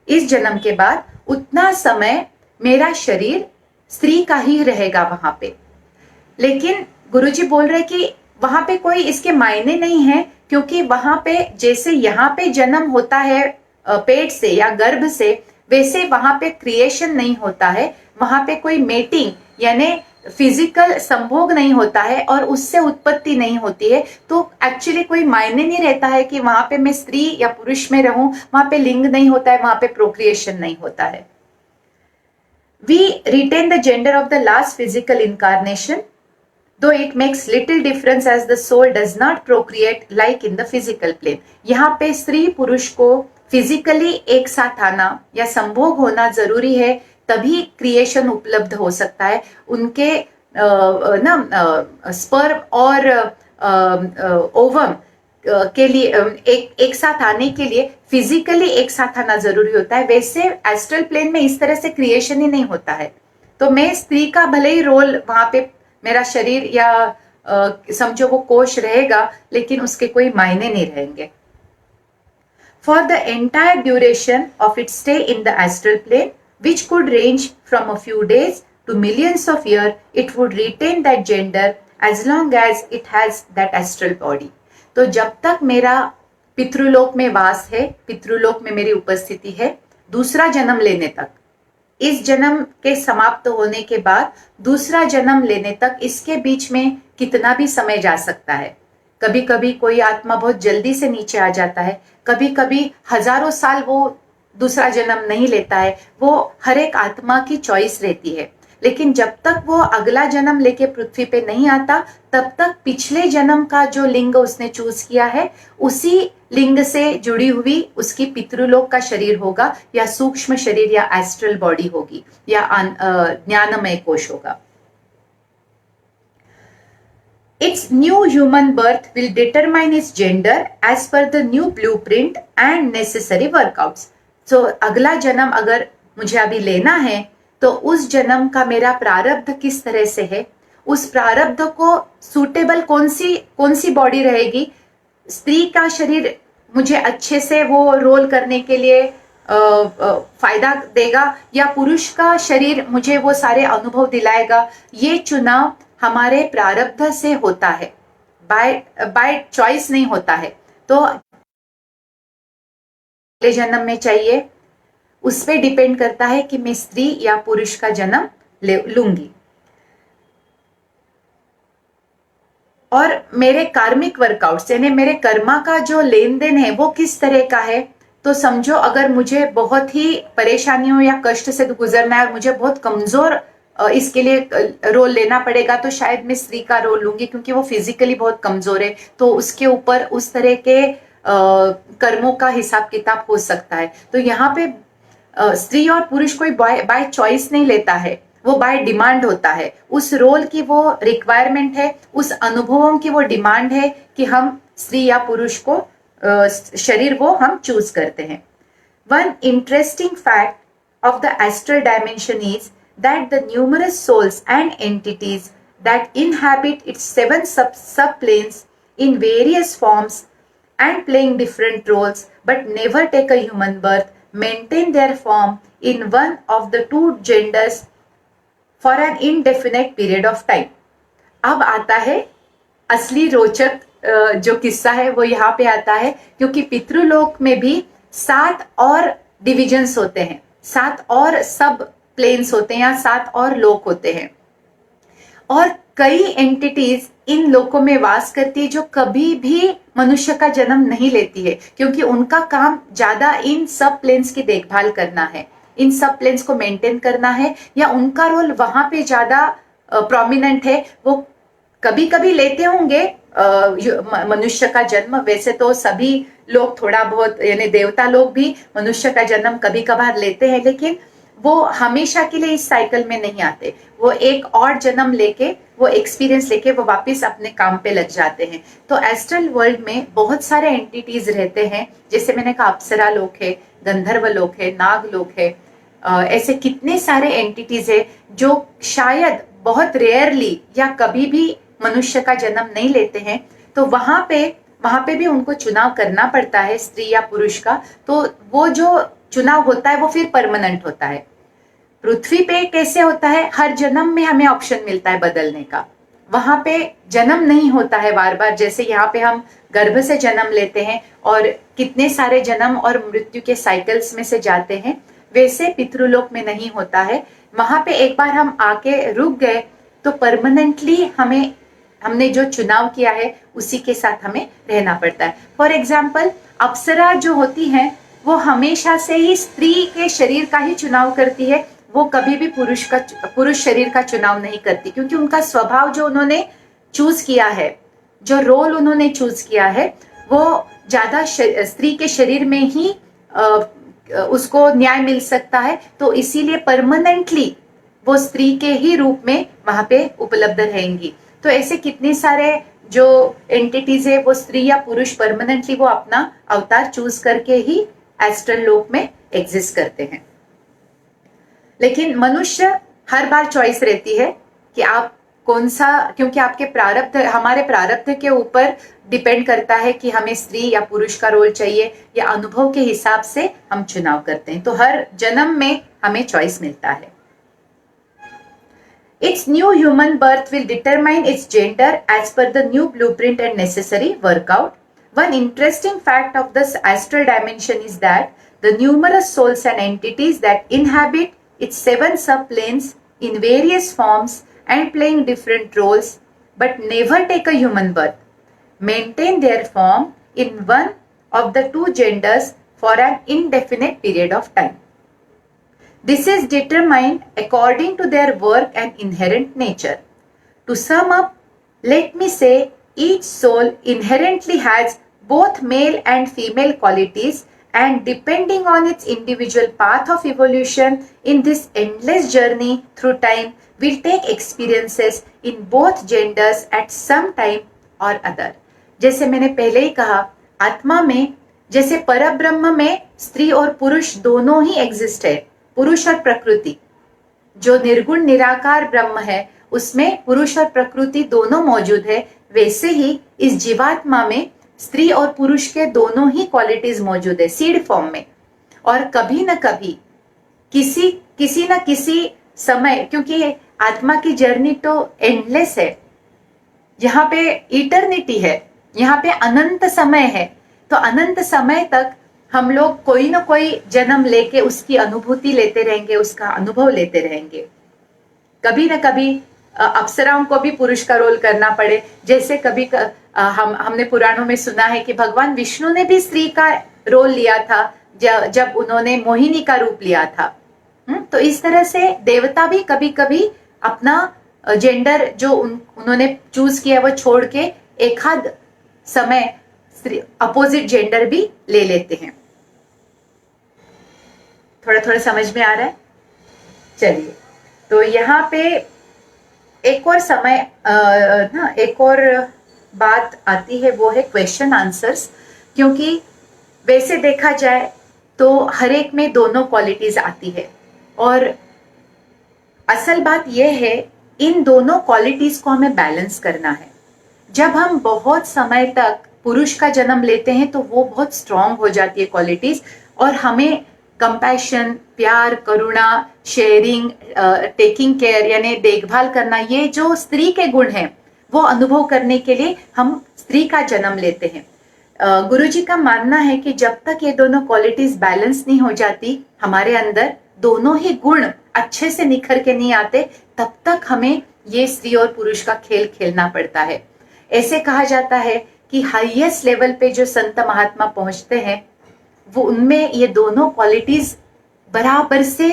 इस जन्म के बाद, उतना समय मेरा शरीर स्त्री का ही रहेगा वहां पे. लेकिन गुरुजी बोल रहे कि वहां पे कोई इसके मायने नहीं है, क्योंकि वहां पे जैसे यहाँ पे जन्म होता है पेट से या गर्भ से, वैसे वहां पे क्रिएशन नहीं होता है. वहां पे कोई मेटिंग यानी फिजिकल संभोग नहीं होता है और उससे उत्पत्ति नहीं होती है. तो एक्चुअली कोई मायने नहीं रहता है कि वहां पे मैं स्त्री या पुरुष में रहूं. वहां पे लिंग नहीं होता है, वहां पे प्रोक्रिएशन नहीं होता है. We retain the gender of the last physical incarnation, though it makes little difference as the soul does not procreate like in the physical plane. यहाँ पे स्त्री पुरुष को फिजिकली एक साथ आना या संभोग होना जरूरी है, तभी क्रिएशन उपलब्ध हो सकता है. उनके स्पर्म और ओवम के लिए एक साथ आने के लिए फिजिकली एक साथ आना जरूरी होता है. वैसे एस्ट्रल प्लेन में इस तरह से क्रिएशन ही नहीं होता है. तो मैं स्त्री का भले ही रोल वहां पे मेरा शरीर या समझो वो कोश रहेगा, लेकिन उसके कोई मायने नहीं रहेंगे. For the entire duration of its stay in the astral plane, which could range from a few days to millions of years, it would retain that gender as long as it has that astral body. तो जब तक मेरा पितृलोक में वास है, पितृलोक में मेरी उपस्थिति है, दूसरा जन्म लेने तक, इस जन्म के समाप्त होने के बाद दूसरा जन्म लेने तक, इसके बीच में कितना भी समय जा सकता है. कभी कभी कोई आत्मा बहुत जल्दी से नीचे आ जाता है, कभी कभी हजारों साल वो दूसरा जन्म नहीं लेता है. वो हर एक आत्मा की चॉइस रहती है. लेकिन जब तक वो अगला जन्म लेके पृथ्वी पे नहीं आता, तब तक पिछले जन्म का जो लिंग उसने चूज किया है, उसी लिंग से जुड़ी हुई उसकी पितृलोक का शरीर होगा, या सूक्ष्म शरीर या एस्ट्रल बॉडी होगी, या ज्ञानमय कोश होगा. Its new human birth will determine its gender as per the new blueprint and necessary workouts. So अगला जन्म अगर मुझे अभी लेना है, तो उस जन्म का मेरा प्रारब्ध किस तरह से है, उस प्रारब्ध को सूटेबल कौन सी बॉडी रहेगी. स्त्री का शरीर मुझे अच्छे से वो रोल करने के लिए फायदा देगा, या पुरुष का शरीर मुझे वो सारे अनुभव दिलाएगा, ये चुनाव हमारे प्रारब्ध से होता है, बाय चॉइस नहीं होता है. तो अगले जन्म में चाहिए, उस पे डिपेंड करता है कि मैं स्त्री या पुरुष का जन्म लूंगी. और मेरे कार्मिक वर्कआउट्स यानी मेरे कर्मा का जो लेन देन है वो किस तरह का है. तो समझो अगर मुझे बहुत ही परेशानियों या कष्ट से गुजरना है और मुझे बहुत कमजोर इसके लिए रोल लेना पड़ेगा, तो शायद मैं स्त्री का रोल लूंगी, क्योंकि वो फिजिकली बहुत कमजोर है. तो उसके ऊपर उस तरह के कर्मों का हिसाब किताब हो सकता है. तो यहाँ पे स्त्री और पुरुष कोई बाय चॉइस नहीं लेता है, वो बाय डिमांड होता है. उस रोल की वो रिक्वायरमेंट है, उस अनुभवों की वो डिमांड है कि हम स्त्री या पुरुष को शरीर वो हम चूज करते हैं. One interesting fact of the astral dimension is that the numerous souls and entities that inhabit its 7 subplanes in various forms and playing different roles but never take a human birth maintain their form in one of the two genders for an indefinite period of time. अब आता है असली रोचक जो किस्सा है, वो यहाँ पे आता है, क्योंकि पितृलोक में भी 7 और डिविजन्स होते हैं, 7 और सब प्लेन्स होते हैं, या 7 और लोक होते हैं. और कई एंटिटीज इन लोकों में वास करती है जो कभी भी मनुष्य का जन्म नहीं लेती है, क्योंकि उनका काम ज्यादा इन सब प्लेन्स की देखभाल करना है, इन सब प्लेन्स को मेंटेन करना है, या उनका रोल वहां पे ज्यादा प्रोमिनेंट है. वो कभी कभी लेते होंगे मनुष्य का जन्म। वैसे तो सभी लोग थोड़ा बहुत, यानी देवता लोग भी मनुष्य का जन्म कभी कभार लेते हैं, लेकिन वो हमेशा के लिए इस साइकिल में नहीं आते। वो एक और जन्म लेके, वो एक्सपीरियंस लेके वो वापस अपने काम पे लग जाते हैं। तो एस्ट्रल वर्ल्ड में बहुत सारे एंटिटीज रहते हैं, जैसे मैंने कहा अप्सरा लोक है, गंधर्व लोक है, नाग लोक है। ऐसे कितने सारे एंटिटीज है जो शायद बहुत रेयरली या कभी भी मनुष्य का जन्म नहीं लेते हैं। तो वहां पे भी उनको चुनाव करना पड़ता है, स्त्री या पुरुष का। तो वो जो चुनाव होता है वो फिर परमानेंट होता है। पृथ्वी पे कैसे होता है, हर जन्म में हमें ऑप्शन मिलता है बदलने का। वहां पे जन्म नहीं होता है बार बार, जैसे यहाँ पे हम गर्भ से जन्म लेते हैं और कितने सारे जन्म और मृत्यु के साइकिल्स में से जाते हैं, वैसे पितृलोक में नहीं होता है। वहां पे एक बार हम आके रुक गए तो परमानेंटली हमने जो चुनाव किया है उसी के साथ हमें रहना पड़ता है। फॉर एग्जाम्पल, अप्सरा जो होती हैं वो हमेशा से ही स्त्री के शरीर का ही चुनाव करती है। वो कभी भी पुरुष शरीर का चुनाव नहीं करती, क्योंकि उनका स्वभाव जो उन्होंने चूज किया है, जो रोल उन्होंने चूज किया है, वो ज्यादा स्त्री के शरीर में ही उसको न्याय मिल सकता है। तो इसीलिए परमानेंटली वो स्त्री के ही रूप में वहां पे उपलब्ध रहेंगी। तो ऐसे कितने सारे जो एंटिटीज है, वो स्त्री या पुरुष परमानेंटली वो अपना अवतार चूज करके ही एस्ट्रल लोक में एग्जिस्ट करते हैं। लेकिन मनुष्य हर बार चॉइस रहती है कि आप कौन सा, क्योंकि आपके प्रारब्ध, हमारे प्रारब्ध के ऊपर डिपेंड करता है कि हमें स्त्री या पुरुष का रोल चाहिए, या अनुभव के हिसाब से हम चुनाव करते हैं। तो हर जन्म में हमें चॉइस मिलता है। Its new human birth will determine its gender as per the new blueprint and necessary workout. One interesting fact of this astral dimension is that the numerous souls and entities that inhabit its 7 subplanes in various forms and playing different roles but never take a human birth maintain their form in one of the 2 genders for an indefinite period of time. This is determined according to their work and inherent nature. To sum up, let me say each soul inherently has both male and female qualities, and depending on its individual path of evolution in this endless journey through time, will take experiences in both genders at some time or other. जैसे मैंने पहले ही कहा, आत्मा में जैसे परब्रह्म में स्त्री और पुरुष दोनों ही एग्जिस्ट है, पुरुष और प्रकृति, जो निर्गुण निराकार ब्रह्म है उसमें पुरुष और प्रकृति दोनों मौजूद है। वैसे ही इस जीवात्मा में स्त्री और पुरुष के दोनों ही क्वालिटीज मौजूद है सीड फॉर्म में। और कभी न कभी किसी न किसी समय, क्योंकि आत्मा की जर्नी तो एंडलेस है, यहाँ पे इटर्निटी है, यहाँ पे अनंत समय है। तो अनंत समय तक हम लोग कोई ना कोई जन्म लेके उसकी अनुभूति लेते रहेंगे, उसका अनुभव लेते रहेंगे। कभी ना कभी अप्सराओं को भी पुरुष का रोल करना पड़े, जैसे कभी हमने पुराणों में सुना है कि भगवान विष्णु ने भी स्त्री का रोल लिया था जब उन्होंने मोहिनी का रूप लिया था। तो इस तरह से देवता भी कभी कभी अपना जेंडर जो उन्होंने चूज किया वो छोड़ के एक आध समय अपोजिट जेंडर भी ले लेते हैं। थोड़ा थोड़ा समझ में आ रहा है? चलिए, तो यहाँ पे एक और समय एक और बात आती है, वो है क्वेश्चन आंसर्स। क्योंकि वैसे देखा जाए तो हर एक में दोनों क्वालिटीज आती है, और असल बात यह है इन दोनों क्वालिटीज को हमें बैलेंस करना है। जब हम बहुत समय तक पुरुष का जन्म लेते हैं तो वो बहुत स्ट्रांग हो जाती है क्वालिटीज, और हमें कंपैशन, प्यार, करुणा, शेयरिंग, टेकिंग केयर यानी देखभाल करना, ये जो स्त्री के गुण हैं वो अनुभव करने के लिए हम स्त्री का जन्म लेते हैं। गुरुजी का मानना है कि जब तक ये दोनों क्वालिटीज बैलेंस नहीं हो जाती, हमारे अंदर दोनों ही गुण अच्छे से निखर के नहीं आते, तब तक हमें ये स्त्री और पुरुष का खेल खेलना पड़ता है। ऐसे कहा जाता है कि हाईएस्ट लेवल पे जो संत महात्मा पहुंचते हैं वो उनमें ये दोनों क्वालिटीज बराबर से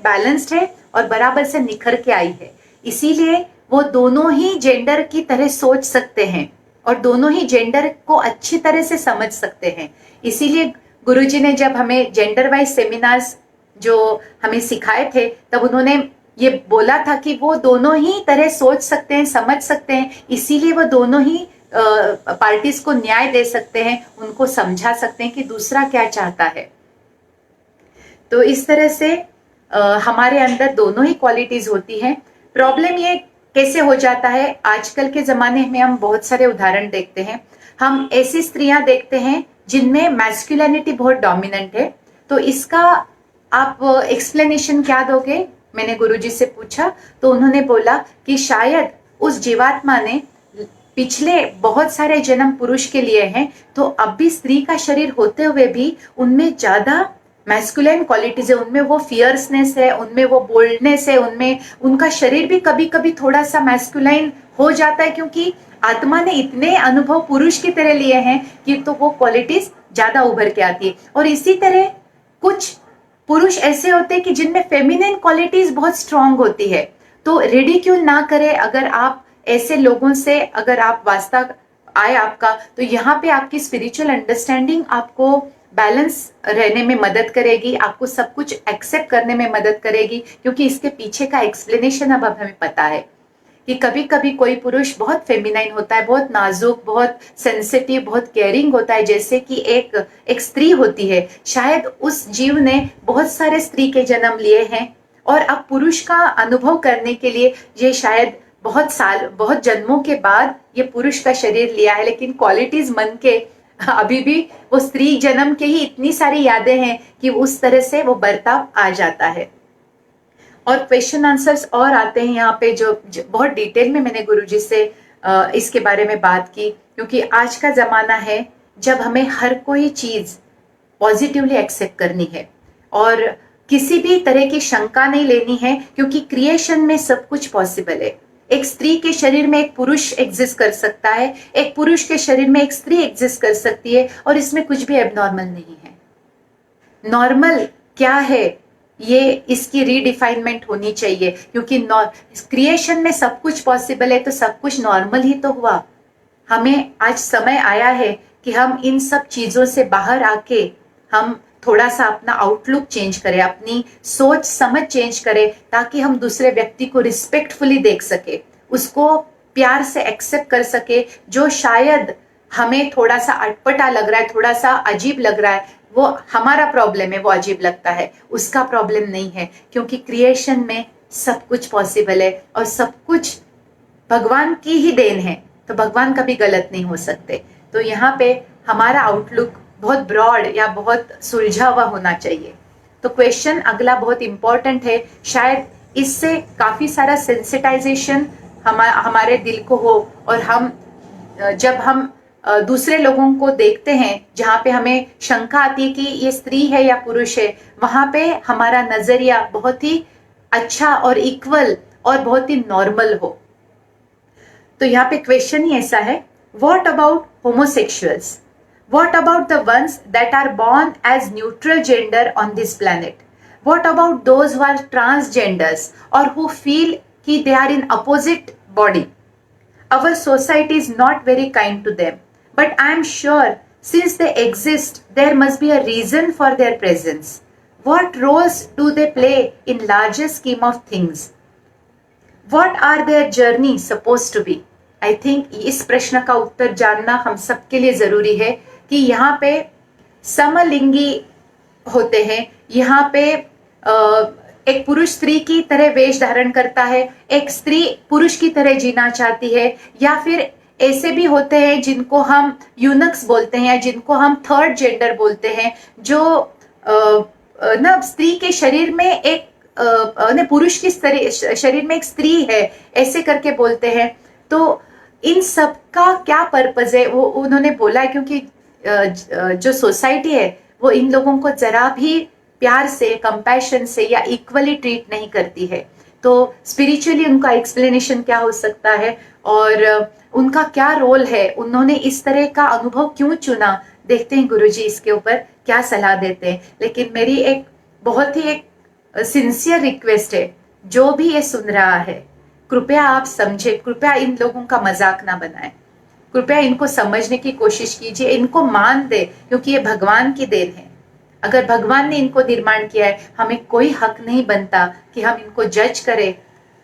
बैलेंस्ड है और बराबर से निखर के आई है। इसीलिए वो दोनों ही जेंडर की तरह सोच सकते हैं और दोनों ही जेंडर को अच्छी तरह से समझ सकते हैं। इसीलिए गुरुजी ने जब हमें जेंडर वाइज सेमिनार्स जो हमें सिखाए थे, तब उन्होंने ये बोला था कि वो दोनों ही तरह सोच सकते हैं, समझ सकते हैं, इसीलिए वो दोनों ही पार्टीज को न्याय दे सकते हैं, उनको समझा सकते हैं कि दूसरा क्या चाहता है। तो इस तरह से हमारे अंदर दोनों ही क्वालिटीज होती हैं। प्रॉब्लम ये कैसे हो जाता है, आजकल के जमाने में हम बहुत सारे उदाहरण देखते हैं। हम ऐसी स्त्रियां देखते हैं जिनमें मैस्कुलिनिटी बहुत डोमिनेंट है। तो इसका आप एक्सप्लेनेशन क्या दोगे, मैंने गुरुजी से पूछा, तो उन्होंने बोला कि शायद उस जीवात्मा ने पिछले बहुत सारे जन्म पुरुष के लिए हैं, तो अब भी स्त्री का शरीर होते हुए भी उनमें ज्यादा मैस्कुलिन क्वालिटीज है, उनमें वो फियर्सनेस है, उनमें वो बोल्डनेस है, उनमें उनका शरीर भी कभी कभी थोड़ा सा मैस्कुलाइन हो जाता है, क्योंकि आत्मा ने इतने अनुभव पुरुष की तरह लिए हैं कि तो वो क्वालिटीज ज्यादा उभर के आती है। और इसी तरह कुछ पुरुष ऐसे होते हैं कि जिनमें फेमिनिन क्वालिटीज बहुत स्ट्रांग होती है। तो रिडिक्यूल ना करें, अगर आप ऐसे लोगों से अगर आप वास्ता आए आपका, तो यहाँ पे आपकी स्पिरिचुअल अंडरस्टैंडिंग आपको बैलेंस रहने में मदद करेगी, आपको सब कुछ एक्सेप्ट करने में मदद करेगी, क्योंकि इसके पीछे का एक्सप्लेनेशन अब हमें पता है कि कभी कभी कोई पुरुष बहुत फेमिनाइन होता है, बहुत नाजुक, बहुत सेंसिटिव, बहुत केयरिंग होता है, जैसे कि एक स्त्री होती है। शायद उस जीव ने बहुत सारे स्त्री के जन्म लिए हैं और अब पुरुष का अनुभव करने के लिए ये शायद बहुत साल, बहुत जन्मों के बाद ये पुरुष का शरीर लिया है, लेकिन क्वालिटीज मन के अभी भी वो स्त्री जन्म के ही इतनी सारी यादें हैं कि उस तरह से वो बर्ताव आ जाता है। और क्वेश्चन आंसर्स और आते हैं यहाँ पे जो बहुत डिटेल में मैंने गुरुजी से इसके बारे में बात की, क्योंकि आज का जमाना है जब हमें हर कोई चीज पॉजिटिवली एक्सेप्ट करनी है और किसी भी तरह की शंका नहीं लेनी है, क्योंकि क्रिएशन में सब कुछ पॉसिबल है। एक स्त्री के शरीर में एक पुरुष एग्जिस्ट कर सकता है, एक पुरुष के शरीर में एक स्त्री एग्जिस्ट कर सकती है, और इसमें कुछ भी एबनॉर्मल नहीं है। नॉर्मल क्या है, ये इसकी रीडिफाइनमेंट होनी चाहिए, क्योंकि क्रिएशन में सब कुछ पॉसिबल है, तो सब कुछ नॉर्मल ही तो हुआ। हमें आज समय आया है कि हम इन सब चीजों से बाहर आके हम थोड़ा सा अपना आउटलुक चेंज करें, अपनी सोच समझ चेंज करें, ताकि हम दूसरे व्यक्ति को रिस्पेक्टफुली देख सके, उसको प्यार से एक्सेप्ट कर सके। जो शायद हमें थोड़ा सा अटपटा लग रहा है, थोड़ा सा अजीब लग रहा है, वो हमारा प्रॉब्लम है, वो अजीब लगता है, उसका प्रॉब्लम नहीं है, क्योंकि क्रिएशन में सब कुछ पॉसिबल है और सब कुछ भगवान की ही देन है, तो भगवान कभी गलत नहीं हो सकते। तो यहाँ पे हमारा आउटलुक बहुत ब्रॉड या बहुत सुलझा हुआ होना चाहिए। तो क्वेश्चन अगला बहुत इंपॉर्टेंट है, शायद इससे काफी सारा सेंसिटाइजेशन हमारे दिल को हो, और हम जब हम दूसरे लोगों को देखते हैं जहाँ पे हमें शंका आती है कि ये स्त्री है या पुरुष है, वहां पे हमारा नजरिया बहुत ही अच्छा और इक्वल और बहुत ही नॉर्मल हो। तो यहाँ पे क्वेश्चन ही ऐसा है, what about homosexuals, what about the ones that are born as neutral gender on this planet, what about those who are transgenders or who feel कि they are in opposite body. Our society is not very kind to them, but I am sure since they exist, there must be a reason for their presence. What roles do they play in larger scheme of things? What are their journey supposed to be? I think इस प्रश्न का उत्तर जानना हम सबके लिए जरूरी है कि यहाँ पे समलिंगी होते हैं, यहाँ पे एक पुरुष स्त्री की तरह वेश धारण करता है, एक स्त्री पुरुष की तरह जीना चाहती है, या फिर ऐसे भी होते हैं जिनको हम यूनक्स बोलते हैं या जिनको हम थर्ड जेंडर बोलते हैं, जो ना स्त्री के शरीर में एक पुरुष की शरीर में एक स्त्री है, ऐसे करके बोलते हैं। तो इन सब का क्या पर्पज है, वो उन्होंने बोला है क्योंकि जो सोसाइटी है वो इन लोगों को जरा भी प्यार से, कंपैशन से या इक्वली ट्रीट नहीं करती है। तो स्पिरिचुअली उनका एक्सप्लेनेशन क्या हो सकता है और उनका क्या रोल है, उन्होंने इस तरह का अनुभव क्यों चुना, देखते हैं गुरुजी इसके ऊपर क्या सलाह देते हैं। लेकिन मेरी एक बहुत ही एक सिंसियर रिक्वेस्ट है, जो भी ये सुन रहा है, कृपया आप समझे, कृपया इन लोगों का मजाक ना बनाएं, कृपया इनको समझने की कोशिश कीजिए, इनको मान दे, क्योंकि ये भगवान की देन है। अगर भगवान ने इनको निर्माण किया है, हमें कोई हक नहीं बनता कि हम इनको जज करें,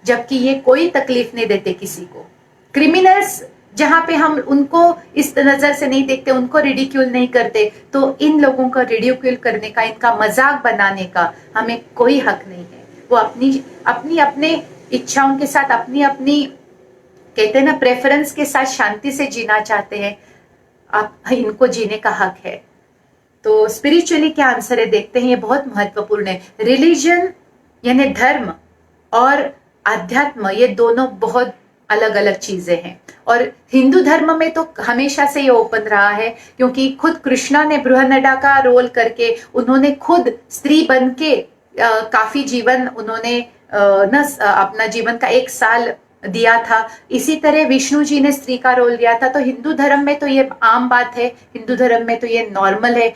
जबकि ये कोई तकलीफ नहीं देते किसी को। क्रिमिनल्स जहां पे हम उनको इस नजर से नहीं देखते, उनको रिडिक्यूल नहीं करते, तो इन लोगों का रिडिक्यूल करने का, इनका मजाक बनाने का हमें कोई हक नहीं है। वो अपनी अपनी अपने इच्छाओं के साथ, अपनी अपनी कहते हैं ना प्रेफरेंस के साथ शांति से जीना चाहते हैं, आप इनको जीने का हक है। तो स्पिरिचुअली क्या आंसर है देखते हैं, ये बहुत महत्वपूर्ण है। रिलीजन यानी धर्म और अध्यात्म, ये दोनों बहुत अलग अलग चीजें हैं। और हिंदू धर्म में तो हमेशा से ये ओपन रहा है, क्योंकि खुद कृष्णा ने बृहन्नडा का रोल करके, उन्होंने खुद स्त्री बन के काफी जीवन उन्होंने अपना जीवन का 1 साल दिया था। इसी तरह विष्णु जी ने स्त्री का रोल लिया था। तो हिंदू धर्म में तो ये आम बात है, हिंदू धर्म में तो ये नॉर्मल है।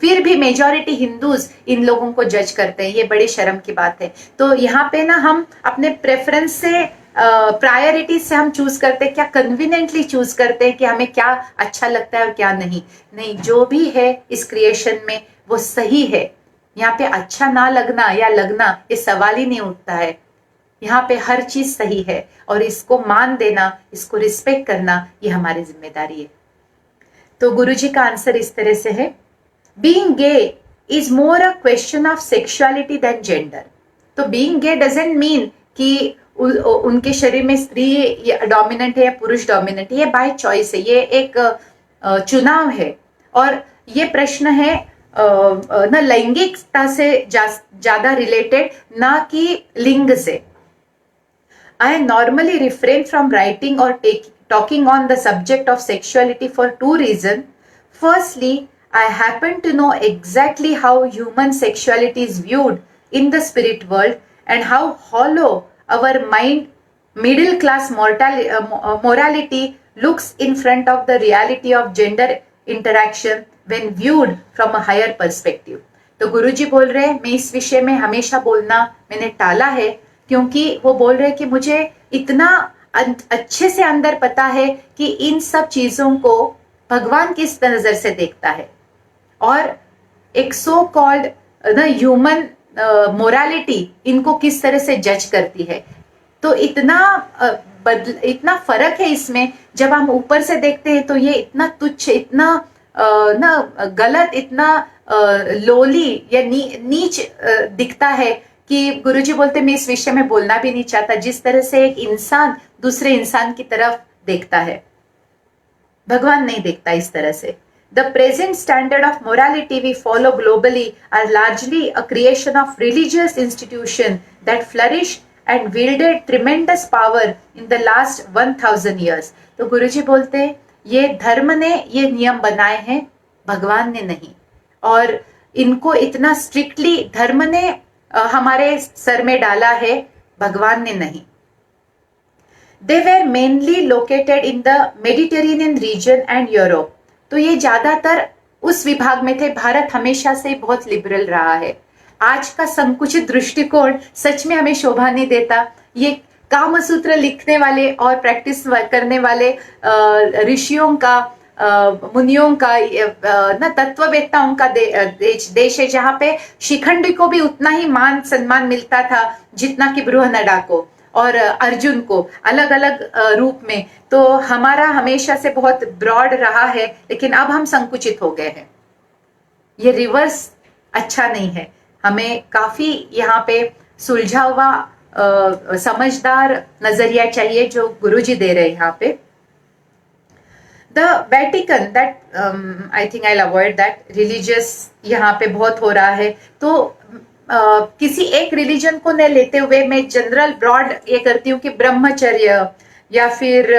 फिर भी मेजॉरिटी हिंदूज इन लोगों को जज करते हैं, ये बड़ी शर्म की बात है। तो यहाँ पे ना हम अपने प्रेफरेंस से, प्रायोरिटी से हम चूज करते हैं, क्या कन्वीनियंटली चूज करते हैं कि हमें क्या अच्छा लगता है और क्या नहीं। नहीं, जो भी है इस क्रिएशन में वो सही है। यहाँ पे अच्छा ना लगना या लगना ये सवाल ही नहीं उठता है। यहाँ पे हर चीज सही है और इसको मान देना, इसको रिस्पेक्ट करना, ये हमारी जिम्मेदारी है। तो गुरुजी का आंसर इस तरह से है, being gay is more a question of sexuality than gender. तो बीइंग गे डजंट मीन कि उनके शरीर में स्त्री डोमिनेंट है या पुरुष डोमिनेंट है, ये बाय चॉइस है, ये एक चुनाव है। और ये प्रश्न है न लैंगिकता से ज्यादा रिलेटेड, ना कि लिंग से। I normally refrain from writing or talking on the subject of sexuality for 2 reasons. Firstly, I happen to know exactly how human sexuality is viewed in the spirit world and how hollow our middle class morality looks in front of the reality of gender interaction when viewed from a higher perspective. तो गुरुजी बोल रहे हैं, मैं इस विषय में हमेशा बोलना मैंने टाला है, क्योंकि वो बोल रहे हैं कि मुझे इतना अच्छे से अंदर पता है कि इन सब चीजों को भगवान किस नजर से देखता है और एक सो कॉल्ड ह्यूमन मोरालिटी इनको किस तरह से जज करती है। तो इतना फर्क है इसमें। जब हम ऊपर से देखते हैं तो ये इतना तुच्छ, इतना गलत, इतना लोली या नीच दिखता है कि गुरुजी बोलते मैं इस विषय में बोलना भी नहीं चाहता। जिस तरह से एक इंसान दूसरे इंसान की तरफ देखता है, भगवान नहीं देखता इस तरह से। The present standard of morality we follow globally are largely a creation of religious institutions that flourished and wielded tremendous power in the last 1000 years. तो गुरुजी बोलते ये धर्म ने ये नियम बनाए हैं, भगवान ने नहीं। और इनको इतना स्ट्रिक्टली धर्म ने हमारे सर में डाला है, भगवान ने नहीं। They were mainly located in the Mediterranean region and Europe. तो ये ज्यादातर उस विभाग में थे। भारत हमेशा से बहुत लिबरल रहा है। आज का संकुचित दृष्टिकोण सच में हमें शोभा नहीं देता। ये कामसूत्र लिखने वाले और प्रैक्टिस करने वाले ऋषियों का, मुनियों का, न तत्ववेत्ताओं का देश है, जहाँ पे शिखंडी को भी उतना ही मान सम्मान मिलता था जितना कि बृहन्नडा को और अर्जुन को, अलग अलग रूप में। तो हमारा हमेशा से बहुत ब्रॉड रहा है, लेकिन अब हम संकुचित हो गए हैं। ये रिवर्स अच्छा नहीं है। हमें काफी यहाँ पे सुलझा हुआ समझदार नजरिया चाहिए जो गुरुजी दे रहे हैं यहाँ पे। The Vatican, that I think I avoid that, religious यहाँ पे बहुत हो रहा है। तो किसी एक रिलीजन को न लेते हुए मैं जनरल ब्रॉड ये करती हूँ कि ब्रह्मचर्य या फिर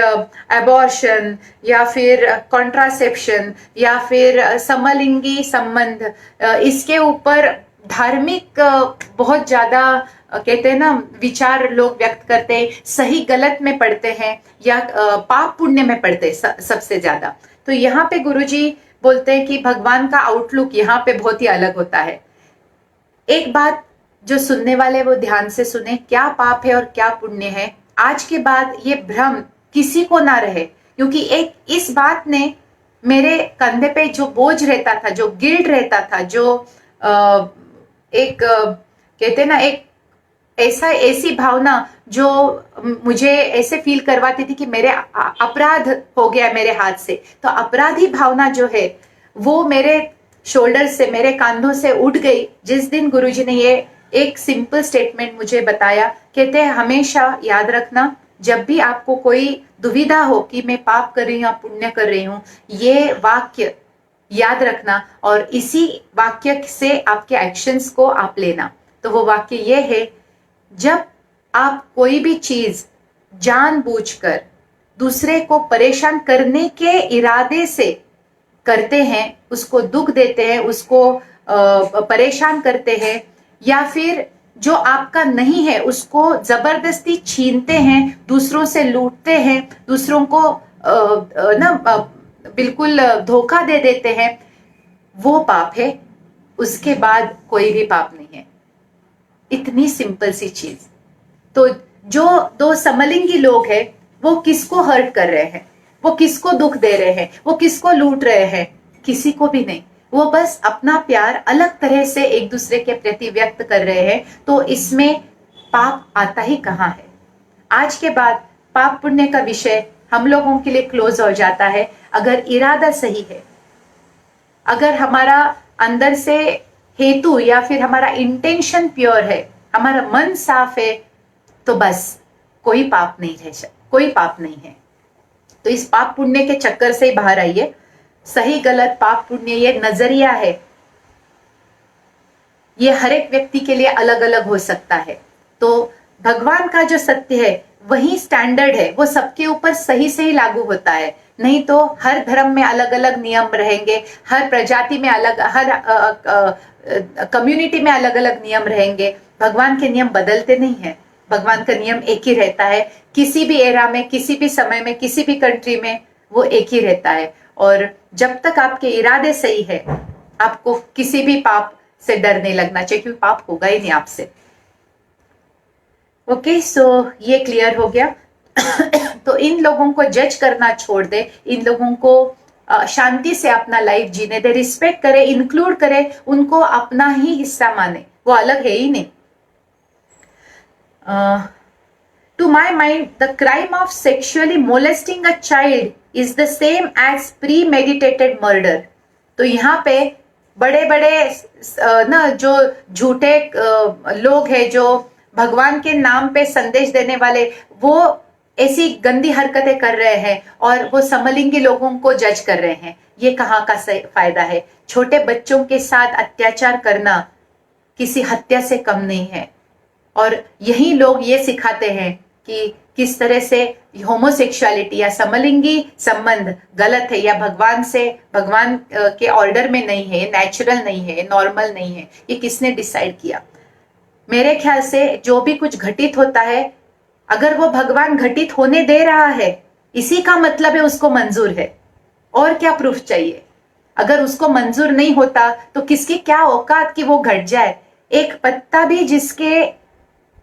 एबॉर्शन या फिर कॉन्ट्रासेप्शन या फिर समलिंगी संबंध, इसके ऊपर धार्मिक बहुत ज्यादा कहते हैं ना विचार लोग व्यक्त करते हैं, सही गलत में पढ़ते हैं या पाप पुण्य में पढ़ते हैं सबसे ज्यादा। तो यहाँ पे गुरुजी बोलते हैं कि भगवान का आउटलुक यहाँ पे बहुत ही अलग होता है। एक बात जो सुनने वाले वो ध्यान से सुने, क्या पाप है और क्या पुण्य है आज के बाद ये भ्रम किसी को ना रहे, क्योंकि एक इस बात ने मेरे कंधे पे जो बोझ रहता था, जो गिल्ट रहता था, जो एक कहते ना एक ऐसी भावना जो मुझे ऐसे फील करवाती थी कि मेरे अपराध हो गया मेरे हाथ से, तो अपराधी भावना जो है वो मेरे शोल्डर से, मेरे कंधों से उठ गई जिस दिन गुरुजी ने ये एक सिंपल स्टेटमेंट मुझे बताया। कहते हैं हमेशा याद रखना, जब भी आपको कोई दुविधा हो कि मैं पाप कर रही हूं या पुण्य कर रही हूं, ये वाक्य याद रखना और इसी वाक्य से आपके एक्शंस को आप लेना। तो वो वाक्य ये है, जब आप कोई भी चीज जानबूझकर दूसरे को परेशान करने के इरादे से करते हैं, उसको दुख देते हैं, उसको परेशान करते हैं, या फिर जो आपका नहीं है उसको जबरदस्ती छीनते हैं, दूसरों से लूटते हैं, दूसरों को बिल्कुल धोखा दे देते हैं, वो पाप है। उसके बाद कोई भी पाप नहीं है। इतनी सिंपल सी चीज। तो जो दो समलिंगी लोग हैं वो किसको हर्ट कर रहे हैं, वो किसको दुख दे रहे हैं, वो किसको लूट रहे हैं? किसी को भी नहीं। वो बस अपना प्यार अलग तरह से एक दूसरे के प्रति व्यक्त कर रहे हैं। तो इसमें पाप आता ही कहां है? आज के बाद पाप पुण्य का विषय हम लोगों के लिए क्लोज हो जाता है अगर इरादा सही है, अगर हमारा अंदर से हेतु या फिर हमारा इंटेंशन प्योर है, हमारा मन साफ है, तो बस कोई पाप नहीं रह, कोई पाप नहीं है। तो इस पाप पुण्य के चक्कर से ही बाहर आइए। सही गलत पाप पुण्य ये नजरिया है, ये हर एक व्यक्ति के लिए अलग अलग हो सकता है। तो भगवान का जो सत्य है वही स्टैंडर्ड है, वो सबके ऊपर सही से ही लागू होता है। नहीं तो हर धर्म में अलग अलग नियम रहेंगे, हर प्रजाति में अलग, हर कम्युनिटी में अलग अलग नियम रहेंगे। भगवान के नियम बदलते नहीं है, भगवान का नियम एक ही रहता है। किसी भी एरा में, किसी भी समय में, किसी भी कंट्री में वो एक ही रहता है। और जब तक आपके इरादे सही है, आपको किसी भी पाप से डर नहीं लगना चाहिए, क्योंकि पाप होगा ही नहीं आपसे। ओके, सो ये क्लियर हो गया। तो इन लोगों को जज करना छोड़ दे, इन लोगों को शांति से अपना लाइफ जीने दे, रिस्पेक्ट करे, इंक्लूड करे, उनको अपना ही हिस्सा माने, वो अलग है ही नहीं। To my mind, the crime of sexually molesting a child is the same as premeditated murder. तो यहाँ पे बड़े बड़े ना जो झूठे लोग हैं, जो भगवान के नाम पे संदेश देने वाले, वो ऐसी गंदी हरकतें कर रहे हैं और वो समलिंगी लोगों को जज कर रहे हैं। ये कहाँ का फायदा है? छोटे बच्चों के साथ अत्याचार करना किसी हत्या से कम नहीं है। और यही लोग ये सिखाते हैं कि किस तरह से होमोसेक्सुअलिटी या समलिंगी संबंध गलत है, या भगवान से, भगवान के ऑर्डर में नहीं है, नेचुरल नहीं है, नॉर्मल नहीं है। ये किसने डिसाइड किया? मेरे ख्याल से जो भी कुछ घटित होता है, अगर वो भगवान घटित होने दे रहा है, इसी का मतलब है उसको मंजूर है। और क्या प्रूफ चाहिए? अगर उसको मंजूर नहीं होता तो किसकी क्या औकात कि वो घट जाए? एक पत्ता भी जिसके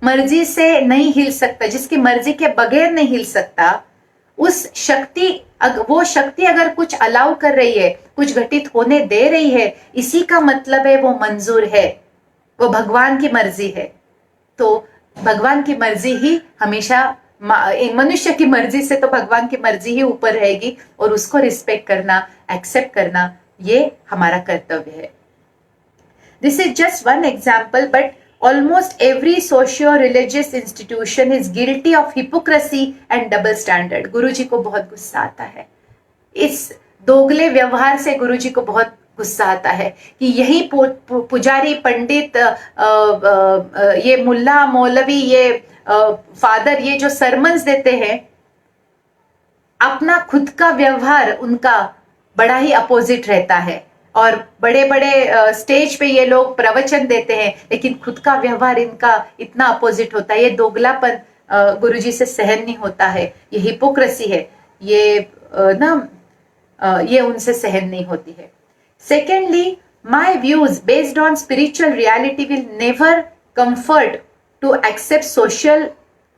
मर्जी से नहीं हिल सकता, जिसकी मर्जी के बगैर नहीं हिल सकता, उस शक्ति, वो शक्ति अगर कुछ अलाउ कर रही है, कुछ घटित होने दे रही है, इसी का मतलब है वो मंजूर है, वो भगवान की मर्जी है। तो भगवान की मर्जी ही हमेशा, मनुष्य की मर्जी से तो भगवान की मर्जी ही ऊपर रहेगी, और उसको रिस्पेक्ट करना, एक्सेप्ट करना, ये हमारा कर्तव्य है। This is just one example, but almost every socio-religious institution is guilty of hypocrisy and double standard. गुरुजी को बहुत गुस्सा आता है, इस दोगले व्यवहार से गुरुजी को बहुत गुस्सा आता है कि यही पुजारी, पंडित, ये मुल्ला, मौलवी, ये फादर, ये जो सरमन्स देते हैं, अपना खुद का व्यवहार उनका बड़ा ही अपोजिट रहता है। और बड़े बड़े स्टेज पे ये लोग प्रवचन देते हैं, लेकिन खुद का व्यवहार इनका इतना अपोजिट होता है। ये दोगलापन गुरुजी से सहन नहीं होता है, ये हिपोक्रेसी है, ये ये उनसे सहन नहीं होती है। Secondly, my views based on spiritual reality will never comfort to accept social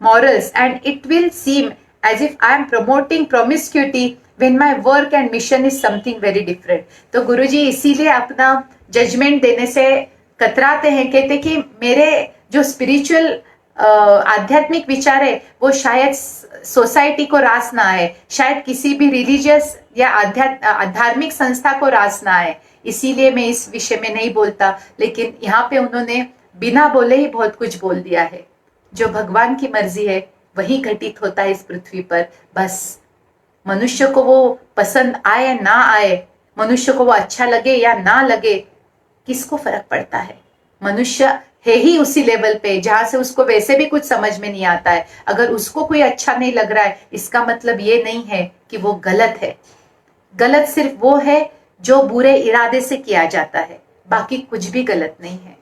morals, and it will seem as if I am promoting promiscuity when my work and mission is something very different. तो गुरुजी इसीलिए अपना judgement देने से कतराते हैं, कहते कि मेरे जो स्पिरिचुअल आध्यात्मिक विचार है वो शायद सोसाइटी को रास ना आए, शायद किसी भी रिलीजियस या धार्मिक संस्था को रास ना आए, इसीलिए मैं इस विषय में नहीं बोलता। लेकिन यहाँ पे उन्होंने बिना बोले ही बहुत कुछ बोल दिया है। जो भगवान की मर्जी है वही घटित होता है इस पृथ्वी पर। बस मनुष्य को वो पसंद आए ना आए, मनुष्य को वो अच्छा लगे या ना लगे, किसको फर्क पड़ता है। मनुष्य है ही उसी लेवल पे जहां से उसको वैसे भी कुछ समझ में नहीं आता है। अगर उसको कोई अच्छा नहीं लग रहा है, इसका मतलब ये नहीं है कि वो गलत है। गलत सिर्फ वो है जो बुरे इरादे से किया जाता है, बाकी कुछ भी गलत नहीं है।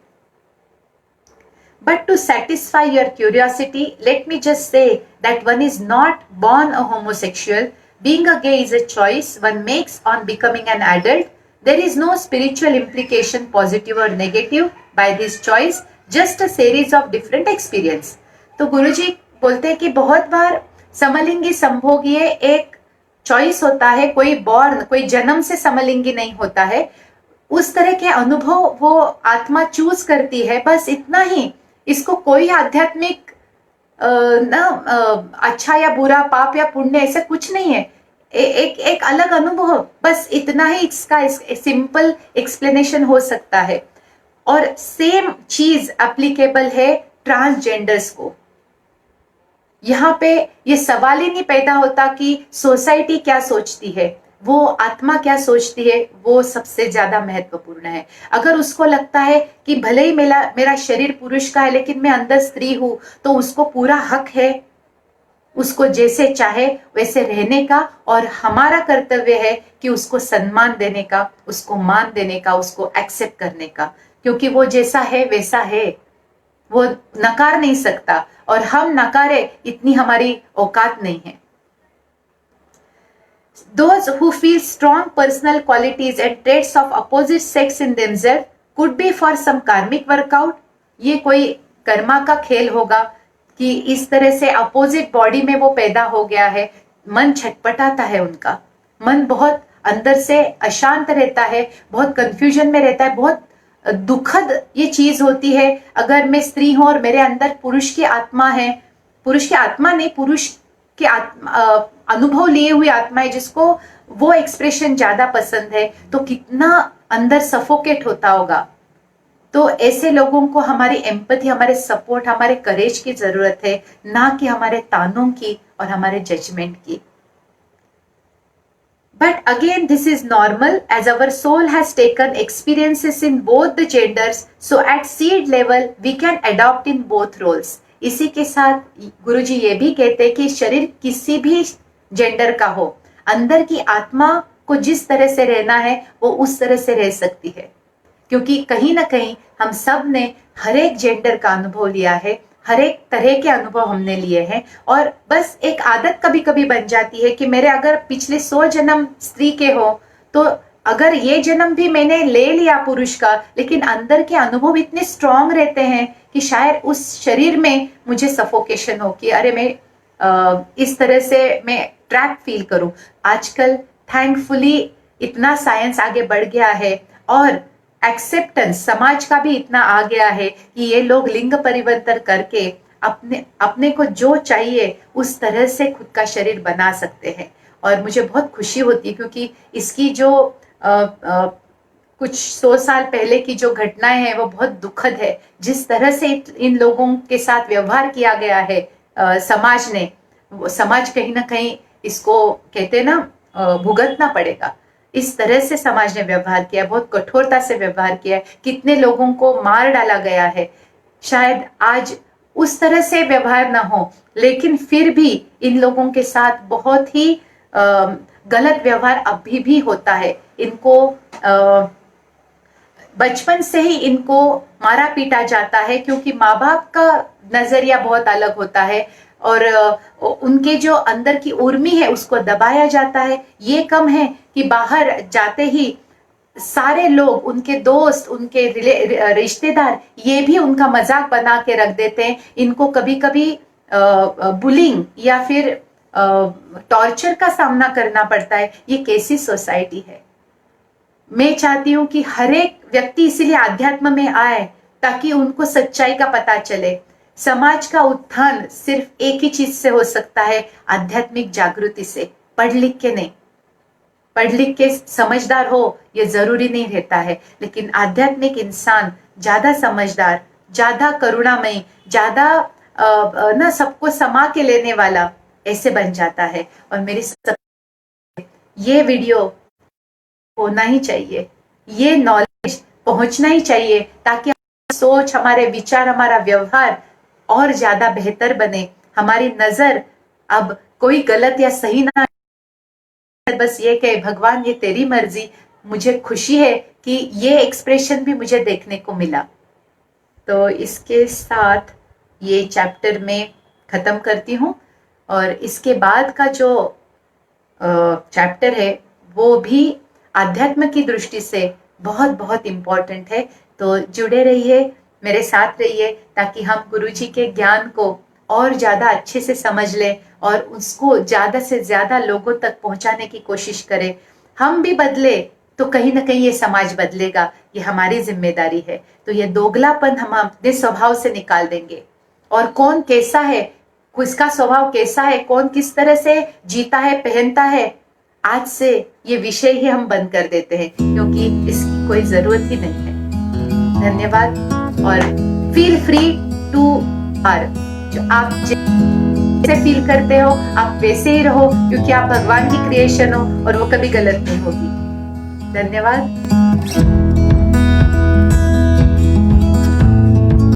But to satisfy your curiosity, let me just say that one is not born a homosexual. Being a gay is a choice one makes on becoming an adult. There is no spiritual implication, positive or negative, by this choice, just a series of different experience. तो गुरुजी बोलते हैं कि बहुत बार समलिंगी संभोग ये एक choice होता है, कोई जन्म से समलिंगी नहीं होता है। उस तरह के अनुभव वो आत्मा चूज करती है, बस इतना ही। इसको कोई आध्यात्मिक अच्छा या बुरा, पाप या पुण्य ऐसा कुछ नहीं है। एक अलग अनुभव, बस इतना ही इसका सिंपल एक्सप्लेनेशन हो सकता है। और सेम चीज एप्लीकेबल है ट्रांसजेंडर्स को। यहाँ पे ये सवाल ही नहीं पैदा होता कि सोसाइटी क्या सोचती है, वो आत्मा क्या सोचती है, वो सबसे ज्यादा महत्वपूर्ण है। अगर उसको लगता है कि भले ही मेरा शरीर पुरुष का है लेकिन मैं अंदर स्त्री हूं, तो उसको पूरा हक है उसको जैसे चाहे वैसे रहने का, और हमारा कर्तव्य है कि उसको सम्मान देने का, उसको मान देने का, उसको एक्सेप्ट करने का, क्योंकि वो जैसा है वैसा है, वो नकार नहीं सकता, और हम नकारे इतनी हमारी औकात नहीं है। Those who feel strong personal qualities and traits of opposite sex in themselves could be for some karmic workout. ये कोई कर्मा का खेल होगा कि इस तरह से अपोजिट बॉडी में वो पैदा हो गया है। मन छटपटाता है, उनका मन बहुत अंदर से अशांत रहता है, बहुत कंफ्यूजन में रहता है, बहुत दुखद ये चीज होती है। अगर मैं स्त्री हूं और मेरे अंदर पुरुष की आत्मा है, पुरुष की आत्मा नहीं, पुरुष के अनुभव लिए हुई आत्मा है, जिसको वो एक्सप्रेशन ज्यादा पसंद है, तो कितना अंदर सफोकेट होता होगा। तो ऐसे लोगों को हमारी एम्पैथी, हमारे सपोर्ट, हमारे करेज की जरूरत है, ना कि हमारे तानों की और हमारे जजमेंट की। But again, this is normal as our soul has taken experiences in both the genders, so at seed level we can adopt in both roles. इसी के साथ गुरुजी ये भी कहते हैं कि शरीर किसी भी जेंडर का हो, अंदर की आत्मा को जिस तरह से रहना है वो उस तरह से रह सकती है, क्योंकि कहीं ना कहीं हम सब ने हर एक जेंडर का अनुभव लिया है, हर एक तरह के अनुभव हमने लिए हैं, और बस एक आदत कभी कभी बन जाती है कि मेरे अगर पिछले 100 जन्म स्त्री के हो, तो अगर ये जन्म भी मैंने ले लिया पुरुष का, लेकिन अंदर के अनुभव इतने स्ट्रांग रहते हैं कि शायद उस शरीर में मुझे सफोकेशन हो कि अरे मैं इस तरह से मैं ट्रैप फील करूं। आजकल थैंकफुली इतना साइंस आगे बढ़ गया है और एक्सेप्टेंस समाज का भी इतना आ गया है कि ये लोग लिंग परिवर्तन करके अपने को जो चाहिए उस तरह से खुद का शरीर बना सकते हैं। और मुझे बहुत खुशी होती है क्योंकि इसकी जो कुछ 100 साल पहले की जो घटनाएं हैं वो बहुत दुखद है। जिस तरह से इन लोगों के साथ व्यवहार किया गया है समाज ने, समाज कहीं ना कहीं इसको कहते हैं ना भुगतना पड़ेगा। इस तरह से समाज ने व्यवहार किया, बहुत कठोरता से व्यवहार किया है, कितने लोगों को मार डाला गया है। शायद आज उस तरह से व्यवहार ना हो, लेकिन फिर भी इन लोगों के साथ बहुत ही गलत व्यवहार अभी भी होता है। इनको बचपन से ही इनको मारा पीटा जाता है, क्योंकि माँ बाप का नजरिया बहुत अलग होता है और उनके जो अंदर की उर्मी है उसको दबाया जाता है। ये कम है कि बाहर जाते ही सारे लोग, उनके दोस्त, उनके रिश्तेदार, ये भी उनका मजाक बना के रख देते हैं। इनको कभी कभी बुलिंग या फिर टॉर्चर का सामना करना पड़ता है, ये कैसी सोसाइटी है। मैं चाहती हूं कि हर एक व्यक्ति इसीलिए आध्यात्म में आए ताकि उनको सच्चाई का पता चले। समाज का उत्थान सिर्फ एक ही चीज से हो सकता है, आध्यात्मिक जागृति से, पढ़ लिख के नहीं। पढ़ लिख के समझदार हो ये जरूरी नहीं रहता है, लेकिन आध्यात्मिक इंसान ज्यादा समझदार, ज्यादा करुणामयी, ज्यादा ना सबको समा के लेने वाला ऐसे बन जाता है। और मेरी ये वीडियो होना ही चाहिए, ये नॉलेज पहुंचना ही चाहिए, ताकि सोच, हमारे विचार, हमारा व्यवहार और ज्यादा बेहतर बने। हमारी नजर अब कोई गलत या सही ना, बस ये कहे भगवान ये तेरी मर्जी। मुझे खुशी है कि ये एक्सप्रेशन भी मुझे देखने को मिला। तो इसके साथ ये चैप्टर में खत्म करती हूँ, और इसके बाद का जो चैप्टर है वो भी आध्यात्म की दृष्टि से बहुत बहुत इम्पोर्टेंट है। तो जुड़े रहिए, मेरे साथ रहिए, ताकि हम गुरुजी के ज्ञान को और ज्यादा अच्छे से समझ लें और उसको ज्यादा से ज्यादा लोगों तक पहुंचाने की कोशिश करें। हम भी बदले तो कहीं ना कहीं ये समाज बदलेगा, ये हमारी जिम्मेदारी है। तो ये दोगलापन हम अपने स्वभाव से निकाल देंगे, और कौन कैसा है, किसका स्वभाव कैसा है, कौन किस तरह से जीता है, पहनता है, आज से ये विषय ही हम बंद कर देते हैं, क्योंकि इसकी कोई जरूरत ही नहीं है। धन्यवाद, और फील फ्री टू आर, जो आप जैसे फील करते हो आप वैसे ही रहो, क्योंकि आप भगवान की क्रिएशन हो और वो कभी गलत नहीं होगी। धन्यवाद।